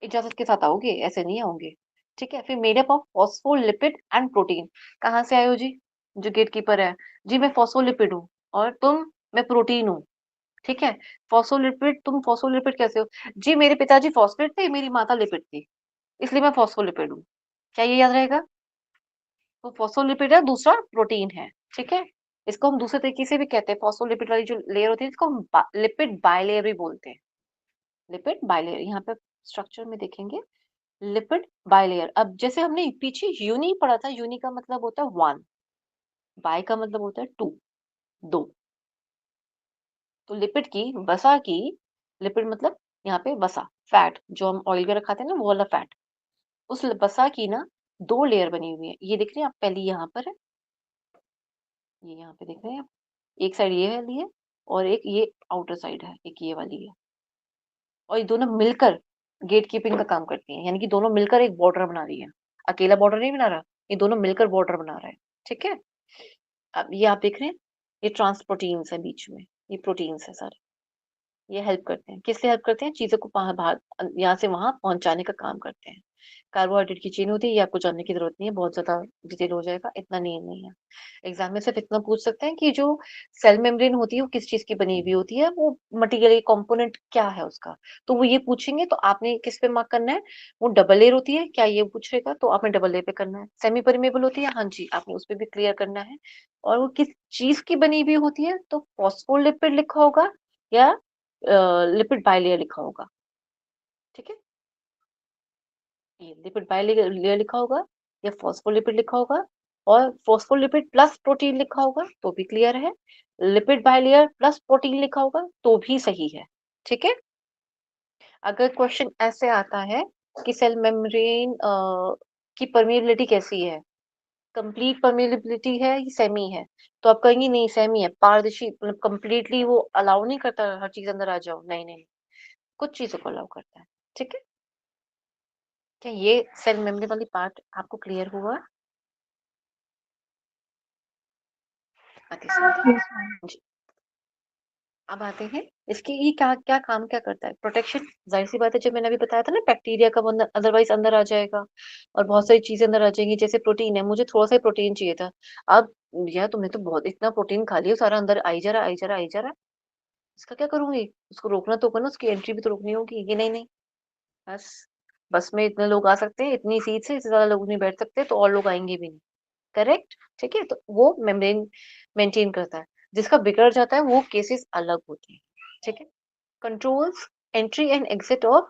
इजाज़त के साथ आओगे, ऐसे नहीं आओगे, ठीक है? फिर made up of phospholipid and protein. कहाँ से आए हो जी? जो गेटकीपर है, जी मैं फॉस्फोलिपिड हूँ, और तुम? मैं प्रोटीन हूँ, ठीक है? फॉस्फोलिपिड, तुम फॉस्फोलिपिड कैसे हो? जी मेरे पिताजी फॉस्फेट थे, मेरी माता लिपिड थी, इसलिए मैं फॉस्फोलिपिड हूँ। क्या ये याद रहेगा? तो फॉस्फोलिपिड है, दूसरा प्रोटीन है, ठीक है? इसको हम दूसरे तरीके से भी कहते हैं, फॉस्फोलिपिड वाली जो लेयर होती है, इसको हम लिपिड बायलेयर भी बोलते हैं। लिपिड बायलेयर, यहाँ पे स्ट्रक्चर में देखेंगे, लिपिड बायलेयर। अब जैसे हमने पीछे यूनि पढ़ा था, यूनि का मतलब होता है वन, बाय का मतलब होता है टू, दो। तो लिपिड की, वसा की, लिपिड मतलब यहाँ पे वसा, फैट जो हम ऑयल वगैरह खाते हैं ना, वो वाला फैट। उस वसा की ना दो लेयर बनी हुई है, ये दिख रही है आप, पहली यहाँ पर है, ये यहाँ पे देख रहे हैं आप, एक साइड ये वाली है, और एक ये आउटर साइड है, एक ये वाली है, और ये दोनों मिलकर गेट कीपिंग का काम करती हैं, यानी कि दोनों मिलकर एक बॉर्डर बना रही है। अकेला बॉर्डर नहीं बना रहा, ये दोनों मिलकर बॉर्डर बना रहे हैं, ठीक है? अब ये आप देख रहे हैं, ये ट्रांस प्रोटीन्स है बीच में, ये प्रोटीन्स है सारे। ये हेल्प करते हैं, किससे हेल्प करते हैं? चीज़ों को बाहर यहाँ से वहाँ पहुँचाने का काम करते हैं। कार्बोहाइड्रेट की चेन होती है, ये आपको जानने की ज़रूरत नहीं है, बहुत ज़्यादा डिटेल हो जाएगा, इतना नहीं है। एग्ज़ाम में सिर्फ इतना पूछ सकते हैं कि जो सेल मेम्ब्रेन होती है, वो किस चीज़ की बनी हुई होती है, वो मटेरियल कंपोनेंट क्या है उसका? तो वो ये पूछेंगे, तो आपने किस पे मार्क करना है? वो डबल लेयर होती है, क्या ये पूछेगा? तो आपने डबल लेयर पे करना है। सेमी परमेबल होती है, हाँ जी, आपने उस पे भी क्लियर करना है। और वो किस चीज़ की बनी हुई होती है, तो फॉस्फोलिपिड लिखा होगा या लिपिड बाइलेयर लिखा होगा, ठीक है? ये लिपिड बाइलेयर लेयर लिखा होगा या फॉस्फोलिपिड लिखा होगा, और फॉस्फोलिपिड प्लस प्रोटीन लिखा होगा तो भी क्लियर है। लिपिड बाइलेयर प्लस प्रोटीन लिखा होगा तो भी सही है, ठीक है? अगर क्वेश्चन ऐसे आता है कि सेल मेम्ब्रेन की परमेबिलिटी कैसी है? कंप्लीट परमेबिलिटी है या सेमी है? तो आप कहेंगी नहीं सेमी है, पारदर्शी, मतलब कंप्लीटली वो अलाउ नहीं करता हर चीज़ अंदर आ जाओ, नहीं, कुछ चीज़ों को अलाउ करता है, ठीक है? क्या ये सेल मेमोरी वाली पार्ट आपको क्लियर हुआ? अति सुंदर। Yes ma'am. जी, अब आते हैं इसके, ये क्या क्या काम क्या करता है? प्रोटेक्शन, जाहिर सी बात है, जब मैंने अभी बताया था ना, बैक्टीरिया का वो अंदर अदरवाइज अंदर आ जाएगा, और बहुत सारी चीजें अंदर आ जाएंगी, जैसे प्रोटीन है, मुझे थोड़ा सा ही प्रोटीन चाहिए था, अब यार तुमने तो बहुत इतना प्रोटीन खा लिया, सारा अंदर आई जा रहा, आई जा रहा, आई जा रहा, इसका क्या करूंगी? उसको रोकना तो होगा ना, उसकी एंट्री भी तो रोकनी होगी, ये नहीं नहीं, बस बस में इतने लोग आ सकते हैं, इतनी सीट से, इससे ज्यादा लोग नहीं बैठ सकते, तो और लोग आएंगे भी नहीं, करेक्ट, ठीक है? तो वो मेम्ब्रेन मेंटेन करता है। जिसका बिगड़ जाता है वो केसेस अलग होते हैं, ठीक है? Controls entry and exit of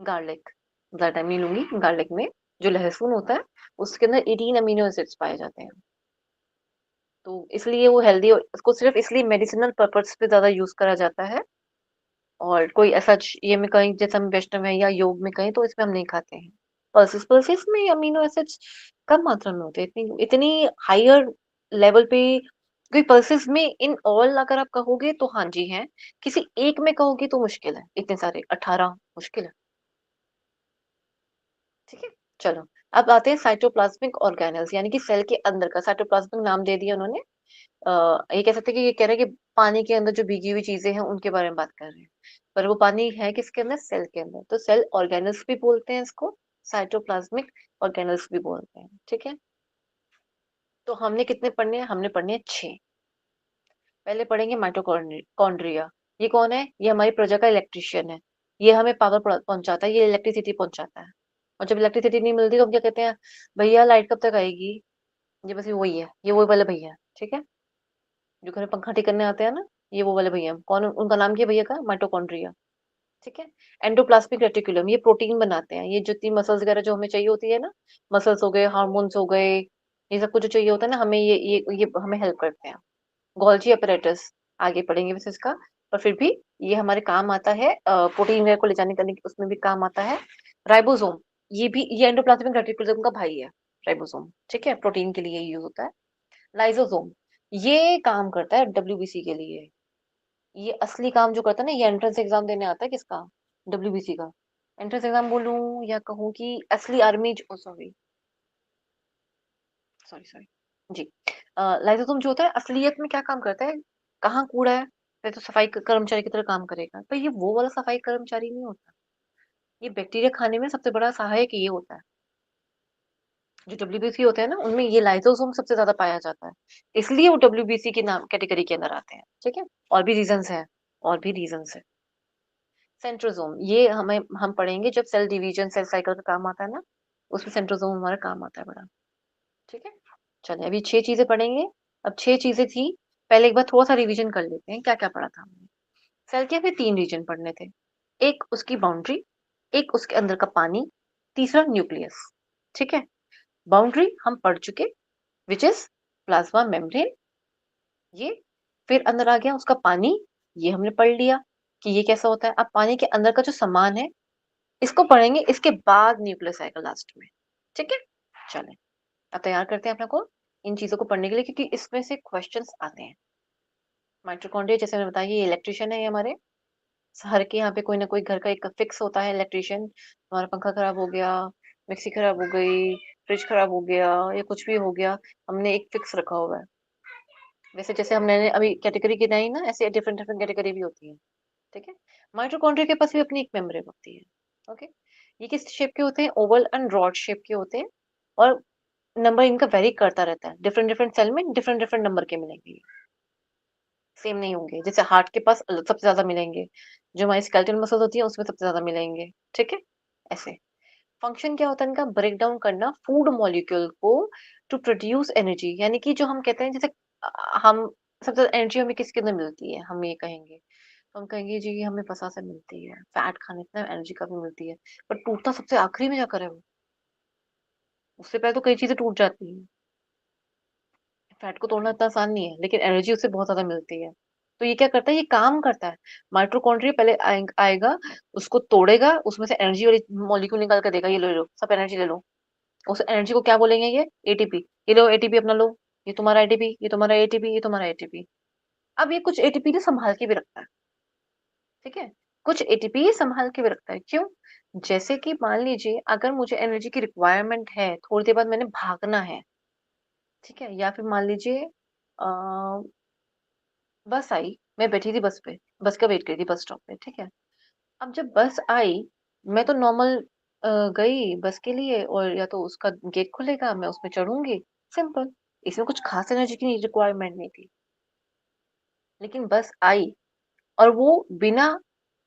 garlic, ज़्यादा टाइम नहीं लूँगी। गार्लिक में जो लहसुन होता है, उसके अंदर 18 अमीनो एसिड्स पाए जाते हैं। तो इसलिए वो हेल्दी और उसको सिर्फ़ इसलिए मेडिसिनल पर्पज़ पे ज़्यादा यूज़ करा जाता है और कोई ऐसा ये में कहीं जैसे हम वैष्णव हैं या योग में कहें तो इसमें हम नहीं खाते हैं। पल्सेस पल्सेस में अमीनो एसिड्स कम मात्रा में होते हैं, इतनी इतनी हायर लेवल पे क्योंकि पल्सेस में इन ऑल अगर आप कहोगे तो हाँ जी हैं, किसी एक में कहोगे तो मुश्किल है, इतने सारे 18 मुश्किल है। ठीक है? चलो, अब आते हैं साइटोप्लाज़्मिक ऑर्गेनेल्स यानी कि सेल के अंदर का साइटोप्लाज़्मिक नाम दे दिया उन्होंने। ये कह सकते हैं कि ये कह रहे हैं कि पानी के अंदर जो भीगी हुई चीज़ें हैं उनके बारे में बात कर रहे हैं। पर वो पानी है किसके अंदर? सेल के अंदर। तो सेल ऑर्गेनेल्स भी बोलते हैं इसको, साइटोप्लाज़्मिक ऑर्गेनेल्स भी बोलते हैं। ठीक है? तो हमने कितने पढ़ने हैं? हमने पढ़ने हैं 6। पहले पढ़ेंगे कॉन्ड्रिया। ये कौन है? ये हमारी प्रजा का इलेक्ट्रीशियन है। ये हमें पावर पहुंचाता है, ये इलेक्ट्रिसिटी पहुंचाता है। और जब इलेक्ट्रिसिटी नहीं मिलती तो हम क्या कहते हैं? भैया लाइट कब तक आएगी? ये बस ये वही है, ये वही वाले भैया है। ठीक है? जो घर में पंखा ठीक करने आते हैं ना, ये वो वाले भैया हैं। कौन उनका नाम क्या है भैया का? माइटोकॉन्ड्रिया। ठीक है? एंडोप्लाज्मिक रेटिकुलम ये प्रोटीन बनाते हैं। ये जितनी मसल्स वगैरह जो हमें चाहिए होती है ना, मसल्स हो गए, हार्मोन्स हो गए, ये सब कुछ जो चाहिए होता है ना हमें, ये हमें हेल्प करते हैं। गोल्जी अपैरेटस आगे पढ़ेंगे वैसे इसका, पर फिर भी ये हमारे काम आता है प्रोटीन वगैरह को ले जाने करने की, उसमें भी काम आता है। राइबोसोम, ये एंडोप्लाज्मिक रेटिकुलम का भाई है। राइबोसोम, ठीक है, प्रोटीन के लिए यूज होता है। लाइसोसोम, ये काम करता है डब्ल्यूबीसी के लिए। ये असली काम जो करता है ना, ये एंट्रेंस एग्जाम देने आता है किसका? डब्ल्यूबीसी का। एंट्रेंस एग्जाम बोलूं या कहूँ कि असली आर्मी, सॉरी सॉरी सॉरी जी। लाइसोसोम जो होता है असलियत में क्या काम करता है? कहाँ कूड़ा है, फिर तो सफाई कर्मचारी की तरह काम करेगा, पर ये वो वाला सफाई कर्मचारी नहीं होता। ये बैक्टीरिया खाने में सबसे बड़ा सहायक ये होता है। जो डब्ल्यूबीसी होते हैं ना, उनमें ये लाइसोसोम सबसे ज्यादा पाया जाता है, इसलिए वो डब्ल्यूबीसी के नाम कैटेगरी के अंदर आते हैं। ठीक है? और भी रीजंस है, और भी रीजंस है। सेंट्रोसोम, ये हम पढ़ेंगे जब सेल डिवीजन सेल साइकिल का काम आता है ना, उसमें सेंट्रोसोम हमारा काम आता है बड़ा। ठीक है? चलिए अभी 6 चीजें पढ़ेंगे। अब 6 चीजें थी, पहले एक बार थोड़ा सा रिवीजन कर लेते हैं क्या क्या पढ़ा था हमने। सेल के हमें 3 रीजन पढ़ने थे। एक उसकी बाउंड्री, एक उसके अंदर का पानी, तीसरा न्यूक्लियस। ठीक है? बाउंड्री हम पढ़ चुके, विच इज प्लाज्मा मेम्ब्रेन। ये फिर अंदर आ गया उसका पानी, ये हमने पढ़ लिया कि ये कैसा होता है। अब पानी के अंदर का जो सामान है, इसको पढ़ेंगे इसके बाद न्यूक्लियस आएगा लास्ट में। ठीक है? चलें, अब तैयार करते हैं अपने को इन चीजों को पढ़ने के लिए, क्योंकि इसमें से क्वेश्चंस आते हैं। माइटोकॉन्ड्रिया जैसे मैंने बताया, ये इलेक्ट्रिशियन है, ये हमारे हर के यहाँ पे कोई ना कोई घर का एक फिक्स होता है इलेक्ट्रिशियन। हमारा पंखा खराब हो गया, मिक्सी खराब हो गई, फ्रिज खराब हो गया, या कुछ भी हो गया, हमने एक फिक्स रखा हुआ है। वैसे जैसे हमने अभी कैटेगरी गिनाई ना, ऐसे डिफरेंट डिफरेंट कैटेगरी भी होती है। ठीक है? माइटोकॉन्ड्रिया के पास भी अपनी एक मेम्ब्रेन होती है। ओके? ये किस शेप के होते हैं? ओवल एंड रॉड शेप के होते हैं, और नंबर इनका वेरी करता रहता है। डिफरेंट डिफरेंट सेल में डिफरेंट डिफरेंट नंबर के मिलेंगे, सेम नहीं होंगे। जैसे हार्ट के पास सबसे ज्यादा मिलेंगे, जो हमारी स्केलेटल मसल्स होती है उसमें सबसे ज्यादा मिलेंगे। ठीक है? ऐसे फंक्शन क्या होता है इनका? ब्रेक डाउन करना फूड मॉलिक्यूल को टू प्रोड्यूस एनर्जी, यानी कि जो हम कहते हैं जैसे हम सबसे ज्यादा एनर्जी हमें किसके अंदर मिलती है, हम ये कहेंगे, तो हम कहेंगे जी हमें वसा से मिलती है, फैट खाने से एनर्जी काफी मिलती है। पर टूटता सबसे आखिरी में जाकर है वो, उससे पहले तो कई चीजें टूट जाती हैं। फैट को तोड़ना इतना आसान नहीं है, लेकिन एनर्जी उससे बहुत ज्यादा मिलती है। तो ये क्या करता है? ये काम करता है। माइटोकॉन्ड्रिया पहले आएगा, उसको तोड़ेगा, उसमें से एनर्जी वाली मॉलिक्यूल निकाल कर देगा, ये लो सब एनर्जी ले लो। उस एनर्जी को क्या बोलेंगे? ये एटीपी। ये लो एटीपी अपना लो, ये तुम्हारा एटीपी, ये तुम्हारा एटीपी, ये तुम्हारा एटीपी। अब ये कुछ एटीपी ने संभाल के भी रखता है। ठीक है? कुछ एटीपी संभाल के भी रखता है, क्यों? जैसे कि मान लीजिए अगर मुझे एनर्जी की रिक्वायरमेंट है, थोड़ी देर बाद मैंने भागना है, ठीक है, या फिर मान लीजिए बस आई, मैं बैठी थी बस पे, बस का वेट कर रही थी बस स्टॉप पे। ठीक है? अब जब बस आई, मैं तो नॉर्मल गई बस के लिए, और या तो उसका गेट खुलेगा, मैं उसमें चढ़ूंगी, सिंपल। इसमें कुछ खास एनर्जी की रिक्वायरमेंट नहीं थी। लेकिन बस आई, और वो बिना,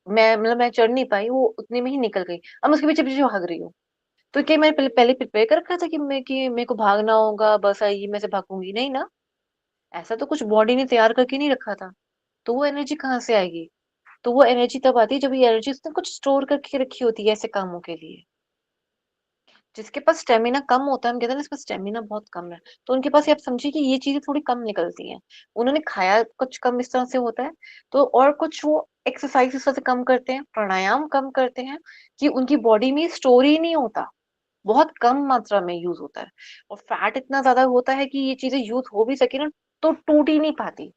मैं चढ़ नहीं पाई, वो उतने में ही निकल गई। अब मैं उसके पीछे पीछे भाग रही हूँ। तो क्या मैंने पहले प्रिपेयर कर रखा था कि मेरे को भागना होगा, बस आई मैं से भागूंगी? नहीं ना, ऐसा तो कुछ बॉडी ने तैयार करके नहीं रखा था। तो वो एनर्जी कहाँ से आएगी? तो वो एनर्जी तब आती है जब ये एनर्जी उसने कुछ स्टोर करके रखी होती है ऐसे कामों के लिए। जिसके पास स्टेमिना कम होता है, हम कहते हैं ना इसका स्टेमिना बहुत कम है, तो उनके पास ये आप समझिए कि ये चीजें थोड़ी कम निकलती हैं। उन्होंने खाया कुछ कम इस तरह से होता है, तो और कुछ वो एक्सरसाइज इस तरह से कम करते हैं, प्राणायाम कम करते हैं, कि उनकी बॉडी में स्टोर ही नहीं होता, बहुत कम मात्रा में यूज होता है। और फैट इतना ज्यादा होता है कि ये चीजें यूज हो भी सके ना, तो टूट ही नहीं पाती।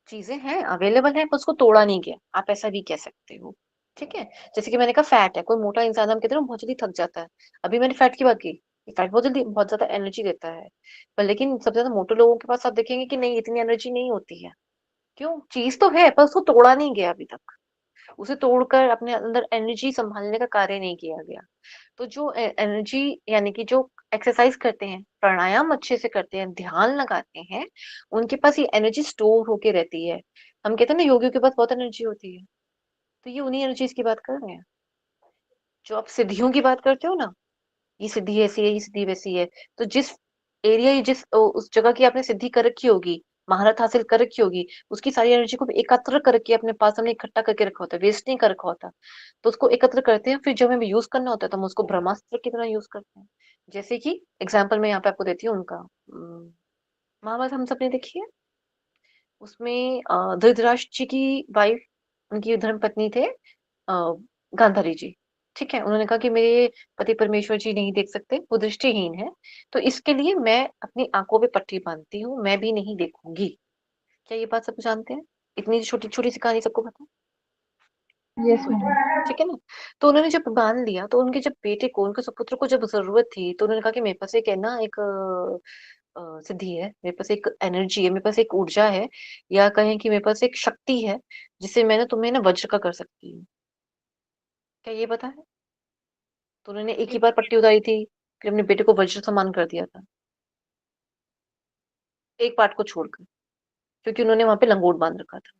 चीजें हैं, अवेलेबल है, पर उसको तोड़ा नहीं गया, आप ऐसा भी कह सकते हो। ठीक है। जैसे कि मैंने कहा फैट है, कोई मोटा इंसान हम कहते हैं ना बहुत जल्दी थक जाता है। अभी मैंने फैट की बात की, फैट बहुत जल्दी बहुत ज्यादा एनर्जी देता है, पर लेकिन सबसे ज्यादा मोटे लोगों के पास आप देखेंगे कि नहीं, इतनी एनर्जी नहीं होती है। क्यों? चीज तो है पर उसको तोड़ा नहीं गया अभी तक, उसे तोड़कर अपने अंदर एनर्जी संभालने का कार्य नहीं किया गया। तो जो एनर्जी, यानी कि जो एक्सरसाइज करते हैं, प्राणायाम अच्छे से करते हैं, ध्यान लगाते हैं, उनके पास ये एनर्जी स्टोर होके रहती है। हम कहते हैं ना योगियों के पास बहुत एनर्जी होती है, तो ये उन्हीं एनर्जीज की बात कर रहे हैं। जो आप सिद्धियों की बात करते हो ना, ये सिद्धि ऐसी है, ये सिद्धि वैसी है, तो जिस एरिया, उस जगह की आपने सिद्धि कर रखी होगी, महारत हासिल कर रखी होगी, उसकी सारी एनर्जी को एकत्र करके अपने पास हमने इकट्ठा करके रखा होता है, वेस्ट नहीं कर रखा होता। तो उसको एकत्र करते हैं, फिर जब हमें यूज करना होता है तो हम उसको ब्रह्मास्त्र की तरह यूज करते हैं। जैसे कि एग्जाम्पल मैं यहाँ पे आपको देती हूँ उनका। महाभारत हम सबने देखी है। उसमें धृतराष्ट्र जी की वाइफ, उनकी धर्म पत्नी थे गांधारी जी। ठीक है। उन्होंने कहा कि मेरे पति परमेश्वर जी नहीं देख सकते, वो दृष्टिहीन है, तो इसके लिए मैं अपनी आंखों पे पट्टी बांधती हूँ, मैं भी नहीं देखूंगी। क्या ये बात सब जानते हैं? इतनी छोटी छोटी सी कहानी सबको पता है? Yes ma'am. ठीक है ना। तो उन्होंने जब बांध लिया, तो उनके जब बेटे को, उनके सुपुत्र को जब जरूरत थी, तो उन्होंने कहा कि मेरे पास एक है ना, एक सिद्धि है, मेरे पास एक एनर्जी है, मेरे पास एक ऊर्जा है, या कहें कि मेरे पास एक शक्ति है, जिससे मैं ना तुम्हें ना वज्र का कर सकती हूँ। क्या ये पता है? तो उन्होंने एक ही बार पट्टी उतारी थी, फिर अपने बेटे को वज्र समान कर दिया था, एक पार्ट को छोड़कर, क्योंकि उन्होंने वहां पे लंगोट बांध रखा था।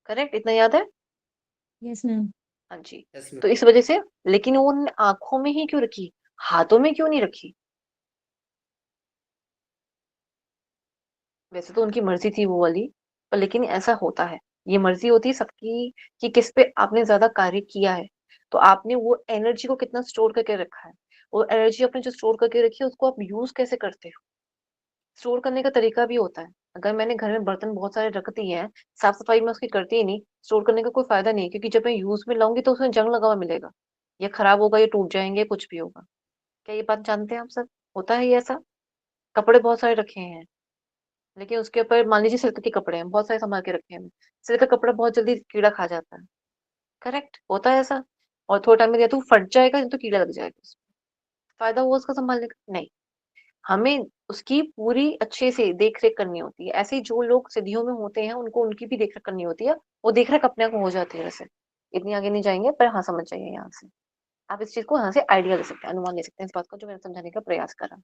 करेक्ट, इतना याद है? Yes ma'am. हाँ जी। यस तो मैम। इस वजह से, लेकिन वो उन्होंने आंखों में ही क्यों रखी, हाथों में क्यों नहीं रखी? वैसे तो उनकी मर्जी थी वो वाली, पर लेकिन ऐसा होता है, ये मर्जी होती है सबकी, कि किस पे आपने ज्यादा कार्य किया है, तो आपने वो एनर्जी को कितना स्टोर करके रखा है। वो एनर्जी आपने जो स्टोर करके रखी है, उसको आप यूज कैसे करते हो। स्टोर करने का तरीका भी होता है। अगर मैंने घर में बर्तन बहुत सारे रख दिए हैं, साफ सफाई में उसकी करती ही नहीं, स्टोर करने का कोई फायदा नहीं है, क्योंकि जब मैं यूज में लाऊंगी तो उसमें जंग लगा हुआ मिलेगा, या खराब होगा, या टूट जाएंगे, कुछ भी होगा। क्या ये बात जानते हैं आप सब? होता है ये ऐसा। कपड़े बहुत सारे रखे हैं, लेकिन उसके ऊपर मान लीजिए सिल्क के कपड़े हैं, बहुत सारे संभाल के रखे हैं, सिल्क का कपड़ा बहुत जल्दी कीड़ा खा जाता है। करेक्ट, होता है ऐसा। और थोड़ा टाइम में या तो फट जाएगा, या तो कीड़ा लग जाएगा उसमें। फायदा हुआ उसका संभालने का? नहीं। हमें उसकी पूरी अच्छे से देख रेख करनी होती है। ऐसे ही जो लोग सिद्धियों में होते हैं, उनको उनकी भी देख रेख करनी होती है। वो देख रेख अपने आप हो जाती है वैसे। इतनी आगे नहीं जाएंगे, पर हाँ समझ जाइए यहाँ से। आप इस चीज को यहाँ से आइडिया ले सकते हैं, अनुमान ले सकते हैं इस बात का, जो मैंने समझाने का प्रयास करा।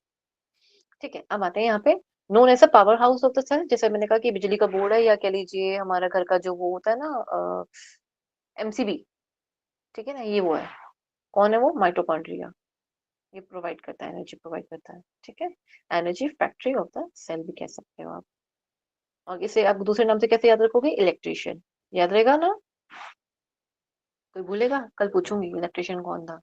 ठीक है, अब आते हैं यहाँ पे। Known as a power house of the sun, जैसे मैंने कहा कि बिजली का बोर्ड है, या कह लीजिए हमारा घर का जो वो होता है ना, एमसीबी। ठीक है ना, ये वो है। कौन है वो? माइटोकॉन्ड्रिया। ये प्रोवाइड करता है, एनर्जी प्रोवाइड करता है। ठीक है। Energy factory of the cell भी कह सकते हो आप। और इसे आप दूसरे नाम से कैसे याद रखोगे? इलेक्ट्रिशियन। याद रहेगा ना? कोई भूलेगा? कल पूछूंगी इलेक्ट्रिशियन कौन था।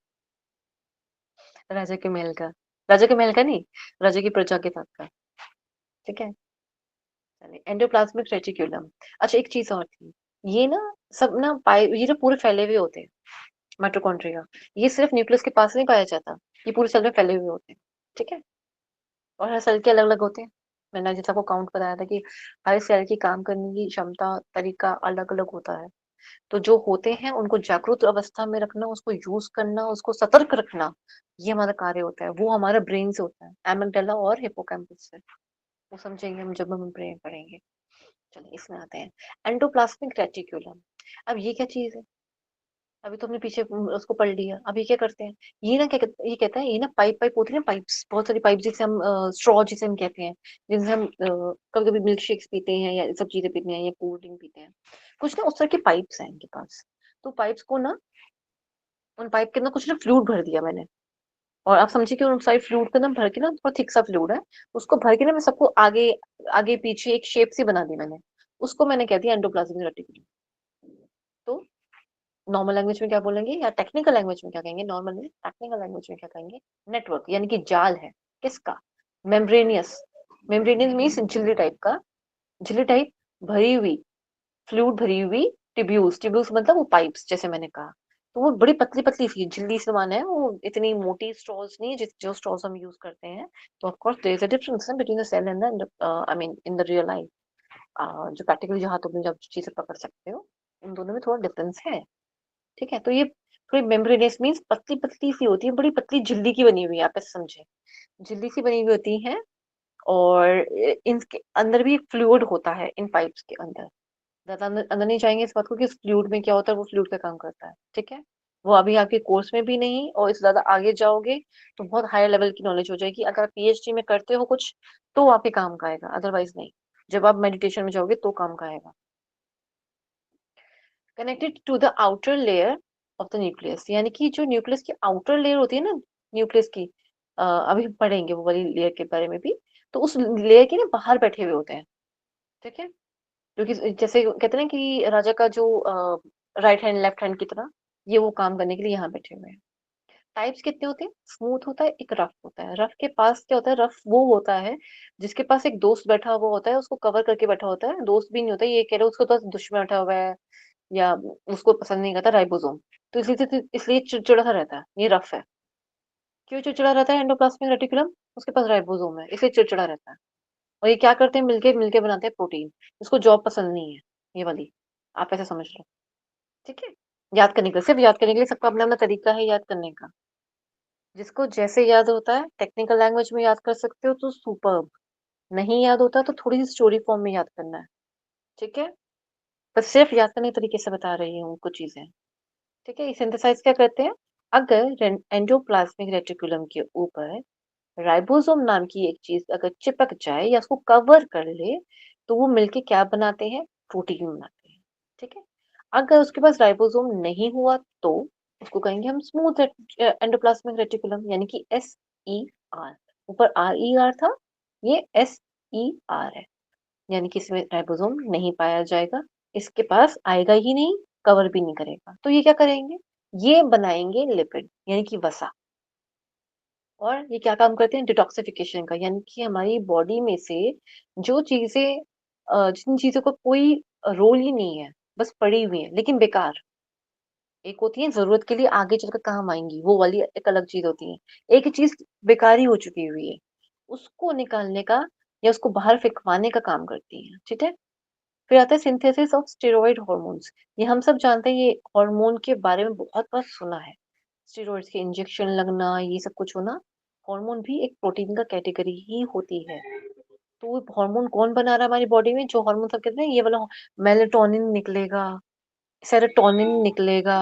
राजा के महल का। राजा के महल का नहीं, राजा की प्रजा के साथ का। ठीक है। चलिए, एंडोप्लाज्मिक रेटिक्यूलम। अच्छा, एक चीज और थी। ये ना सब ना ये ना पूरे फैले हुए होते हैं, माइटोकॉन्ड्रिया। ये सिर्फ न्यूक्लियस के पास नहीं पाया जाता, ये पूरे सेल में फैले हुए होते हैं। ठीक है। और हर सेल के अलग अलग होते हैं। मैंने जैसा आपको काउंट बताया था कि हर सेल की काम करने की क्षमता, तरीका अलग अलग होता है। तो जो होते हैं उनको जागरूक अवस्था में रखना, उसको यूज करना, उसको सतर्क रखना, ये हमारा कार्य होता है। वो हमारा ब्रेन से होता है, एमिगडाला और हिप्पोकैम्पस से। वो समझेंगे हम जब हम ब्रेन पढ़ेंगे। चलिए, इसमें आते हैं। Endoplasmic reticulum. अब ये क्या चीज है? अभी तो हमने पीछे उसको पढ़ लिया, अब ये क्या करते हैं? ये ना क्या ये कहता है, ये ना पाइप पाइप होती है ना, पाइप्स, बहुत सारी पाइप, जिसे हम स्ट्रॉ जिसे हम कहते हैं, जिनसे हम कभी कभी मिल्क शेक्स पीते हैं, या सब चीजें पीते हैं, या कोल्ड ड्रिंक पीते हैं। कुछ ना उस तरह के पाइप्स हैं इनके पास। तो पाइप्स को ना, उन पाइप के अंदर कुछ ना फ्लूइड भर दिया मैंने। और आप समझिए कि उन सारी फ्लूइड के अंदर भर के ना, थोड़ा थिक सा फ्लूइड है, उसको भर के ना मैं सबको आगे आगे पीछे एक शेप सी बना दी मैंने। उसको मैंने कह दिया एंडोप्लाज्मिक रेटिकुलम। नॉर्मल लैंग्वेज में क्या बोलेंगे या टेक्निकल लैंग्वेज में क्या कहेंगे, नॉर्मल में टेक्निकल लैंग्वेज में क्या कहेंगे, नेटवर्क यानी कि जाल है किसका, मेम्ब्रेनियस। मेम्ब्रेनियस मीन्स झिल्ली टाइप का, झिल्ली टाइप भरी हुई, फ्लूइड भरी हुई ट्यूब्यूल्स, ट्यूब्यूल्स मतलब वो पाइप्स जैसे मैंने कहा। तो वो बड़ी पतली पतली सी झिल्ली से माना है, वो इतनी मोटी स्ट्रॉस नहीं है जो स्ट्रॉस हम यूज करते हैं। तो of course there is a difference between the cell and the I mean in the real life, जो प्रैक्टिकली जहाँ तुम जब चीजें पकड़ सकते हो, उन दोनों में थोड़ा डिफरेंस है। ठीक है, तो ये थोड़ी मेम्ब्रेनियस मीन्स पतली पतली सी होती है, बड़ी पतली झिल्ली की बनी हुई है, आप ऐसे समझे, झिल्ली सी बनी हुई होती है। और इनके अंदर भी फ्लूइड होता है इन पाइप्स के अंदर। ज्यादा अंदर अंदर नहीं जाएंगे इस बात को कि उस फ्लूइड में क्या होता है, वो फ्लूइड का काम करता है। ठीक है, वो अभी आपके कोर्स में भी नहीं, और इससे ज्यादा आगे जाओगे तो बहुत हायर लेवल की नॉलेज हो जाएगी। अगर आप पीएचडी में करते हो कुछ तो आपके काम का आएगा, अदरवाइज नहीं। जब आप मेडिटेशन में जाओगे तो काम का आएगा। Connected to the outer layer of the nucleus, यानी कि जो न्यूक्लियस की आउटर लेयर होती है ना, न्यूक्लियस की, अभी हम पढ़ेंगे वो वाली लेयर के बारे में भी। तो उस लेयर के ना बाहर बैठे हुए होते हैं। ठीक है, क्योंकि जैसे कहते हैं ना कि राजा का जो राइट हैंड लेफ्ट हैंड की तरह, ये वो काम करने के लिए यहाँ बैठे हुए हैं। टाइप्स कितने होते हैं, स्मूथ होता है, एक रफ होता है। रफ के पास क्या होता है, रफ वो होता है जिसके पास एक दोस्त बैठा हुआ होता है, उसको कवर करके बैठा होता है, दोस्त भी नहीं होता, ये कह रहे उसको पास दुश्मन बैठा हुआ है, या उसको पसंद नहीं करता राइबोसोम, तो इसलिए चिड़चिड़ा सा रहता है, ये रफ है। क्यों चिड़चिड़ा रहता है, एंडोप्लाज्मिक रेटिकुलम उसके पास राइबोसोम है, इसलिए चिड़चिड़ा रहता है। और ये क्या करते हैं, मिलके मिलके बनाते हैं प्रोटीन। उसको जॉब पसंद नहीं है, ये वाली, आप ऐसे समझ लो। ठीक है, याद करने के लिए, सिर्फ याद करने के लिए, सबका अपना अपना तरीका है याद करने का। जिसको जैसे याद होता है टेक्निकल लैंग्वेज में याद कर सकते हो तो सुपर्ब, नहीं याद होता तो थोड़ी सी स्टोरी फॉर्म में याद करना है। ठीक है, बस सिर्फ याद करने के तरीके से बता रही हूँ कुछ चीजें। ठीक है, ये सिंथेसाइज क्या करते हैं, अगर एंडोप्लाज्मिक रेटिकुलम के ऊपर राइबोसोम नाम की एक चीज अगर चिपक जाए या उसको कवर कर ले, तो वो मिलके क्या बनाते हैं, प्रोटीन बनाते हैं। ठीक है, अगर उसके पास राइबोसोम नहीं हुआ तो उसको कहेंगे हम स्मूथ एंडोप्लाज्मिक रेटिकुलम, यानी कि SER। ऊपर RER था, ये SER है, यानी कि इसमें राइबोसोम नहीं पाया जाएगा, इसके पास आएगा ही नहीं, कवर भी नहीं करेगा। तो ये क्या करेंगे, ये बनाएंगे लिपिड यानी कि वसा। और ये क्या काम करते हैं, डिटॉक्सिफिकेशन का, यानी कि हमारी बॉडी में से जो चीजें जिन चीजों का कोई रोल ही नहीं है, बस पड़ी हुई है लेकिन बेकार, एक होती है जरूरत के लिए आगे चलकर काम आएंगी, वो वाली एक अलग चीज होती है। एक चीज बेकारी हो चुकी हुई है, उसको निकालने का या उसको बाहर फेंकवाने का काम करती है। ठीक है, फिर आता है सिंथेसिस ऑफ स्टेरॉइड हॉर्मोन्स। ये हम सब जानते हैं, ये हार्मोन के बारे में बहुत बार सुना है, स्टेरॉइड्स के इंजेक्शन लगना, ये सब कुछ होना। हार्मोन भी एक प्रोटीन का कैटेगरी ही होती है। तो हार्मोन कौन बना रहा है हमारी बॉडी में, जो हार्मोन सब कहते हैं ये वाला, मेलेटोनिन निकलेगा, सेरोटोनिन निकलेगा,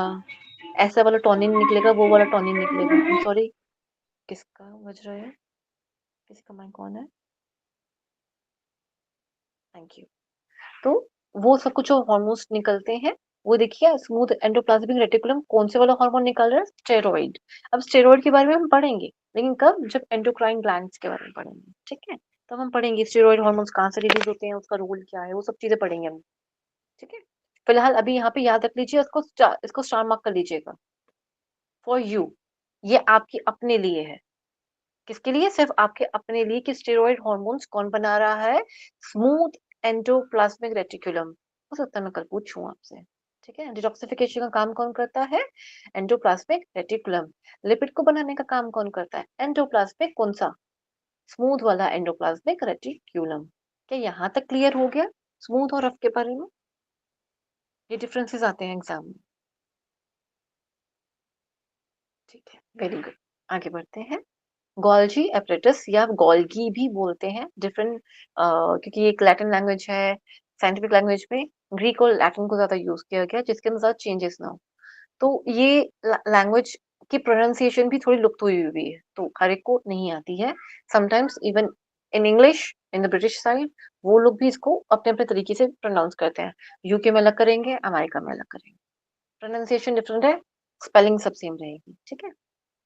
ऐसा वाला टॉनिन निकलेगा, वो वाला टॉनिन निकलेगा। आई एम सॉरी, किसका बज रहा है, किसी का माइक कौन है, थैंक यू। तो वो सब कुछ जो हार्मोन्स निकलते हैं, वो देखिए स्मूथ एंडोप्लाज्मिक रेटिकुलम कौन से वाला हार्मोन निकाल रहा है, स्टेरॉइड। अब स्टेरॉइड के बारे में हम पढ़ेंगे, लेकिन कब, जब एंडोक्राइन ग्लैंड्स के बारे में पढ़ेंगे। ठीक है, तो हम पढ़ेंगे स्टेरॉइड हार्मोन्स कहाँ से रिलीज होते हैं, उसका रोल क्या है, वो सब चीजें पढ़ेंगे हम। ठीक है, फिलहाल अभी यहाँ पे याद रख लीजिए, इसको स्टार मार्क कर लीजिएगा, फॉर यू, ये आपके अपने लिए है। किसके लिए, सिर्फ आपके अपने लिए, कि स्टेरॉइड हार्मोन्स कौन बना रहा है, स्मूथ एंडोप्लाज्मिक रेटिकुलम। हो सकता है मैं कल पूछूं आपसे। ठीक है, डिटॉक्सिफिकेशन का काम कौन करता है, एंडोप्लाज्मिक रेटिकुलम। लिपिड को बनाने का काम कौन करता है, एंडोप्लाज्मिक, कौन सा, स्मूथ वाला एंडोप्लाज्मिक रेटिकुलम। क्या यहाँ तक क्लियर हो गया, स्मूथ और रफ के बारे में, ये डिफरेंसेस आते हैं एग्जाम में। ठीक है, वेरी गुड, आगे बढ़ते हैं। गोल्जी एपरेटस या गोल्गी भी बोलते हैं, डिफरेंट, क्योंकि ये एक लैटिन लैंग्वेज है, साइंटिफिक लैंग्वेज में ग्रीक और लैटिन को ज्यादा यूज किया गया, जिसके अंदर ज्यादा चेंजेस ना हो। तो ये लैंग्वेज की प्रोनाउंसिएशन भी थोड़ी लुप्त हुई हुई है, तो हर एक को नहीं आती है। Sometimes even in English, in the British side, वो लोग भी इसको अपने अपने तरीके से प्रोनाउंस करते हैं। यूके में अलग करेंगे, अमेरिका में अलग करेंगे, प्रोनाउंसिएशन डिफरेंट है, स्पेलिंग सब सेम रहेगी। ठीक है,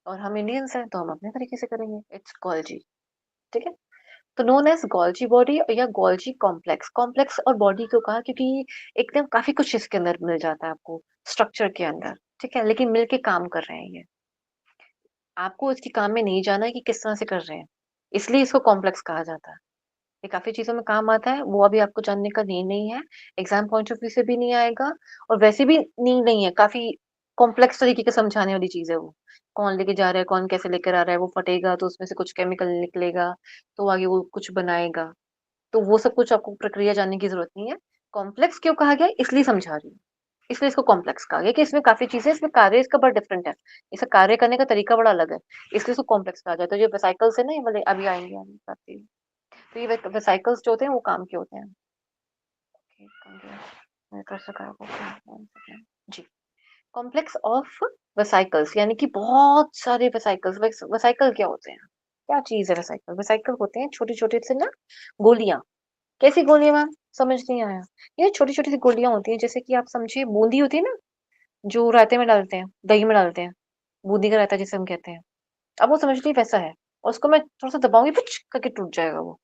और हम इंडियंस हैं तो हम अपने तरीके से करेंगे, इट्स कॉल्ड जी। ठीक है, तो नोन एज गोल्जी बॉडी या गोल्जी कॉम्प्लेक्स। कॉम्प्लेक्स और बॉडी क्यों कहा, क्योंकि एकदम काफी कुछ इसके अंदर मिल जाता है आपको स्ट्रक्चर के अंदर, ठीक है, लेकिन मिलके काम कर रहे हैं ये। आपको इसके काम में नहीं जाना है कि किस तरह से कर रहे हैं, इसलिए इसको कॉम्प्लेक्स कहा जाता है। ये काफी चीजों में काम आता है, वो अभी आपको जानने का नीड नहीं है, एग्जाम पॉइंट ऑफ व्यू से भी नहीं आएगा, और वैसे भी नीड नहीं है, काफी कॉम्प्लेक्स तरीके के समझाने वाली चीज है वो। कौन लेके जा रहा है, कौन कैसे लेकर आ रहा है, वो फटेगा तो उसमें से कुछ केमिकल निकलेगा, तो आगे वो कुछ बनाएगा। तो वो सब कुछ आपको प्रक्रिया जानने की जरूरत नहीं है। कॉम्प्लेक्स क्यों कहा गया, इसलिए समझा रही हूँ। इसलिए इसको कॉम्प्लेक्स कहा गया कि इसमें काफी चीजें, इसमें कार्य इसका बड़ा डिफरेंट है, इसका कार्य करने का तरीका बड़ा अलग है, इसलिए इसको कॉम्प्लेक्स कहा जाता है। तो जो साइकिल्स है ना, ये वाले अभी आएंगे आगे बताती हूँ। तो ये वेसाइकल्स जो होते हैं वो काम के होते हैं। ओके, कम गया। मैं कर सका वो काम, 1 सेकंड। जी। कॉम्प्लेक्स ऑफ वेसाइकल्स यानी कि बहुत सारे वेसाइकल्स। वेसाइकल क्या होते हैं, क्या चीज है वेसाइकल? वेसाइकल होते हैं छोटे छोटे से ना गोलियां। कैसी गोलियां मैम, समझ नहीं आया। ये छोटी छोटी सी गोलियां होती हैं, जैसे कि आप समझिए बूंदी होती है ना, जो रायते में डालते हैं, दही में डालते हैं, बूंदी का रायता जिसे हम कहते हैं। अब वो समझ लीजिए वैसा है, और उसको मैं थोड़ा सा दबाऊंगी, पिच करके टूट जाएगा वो,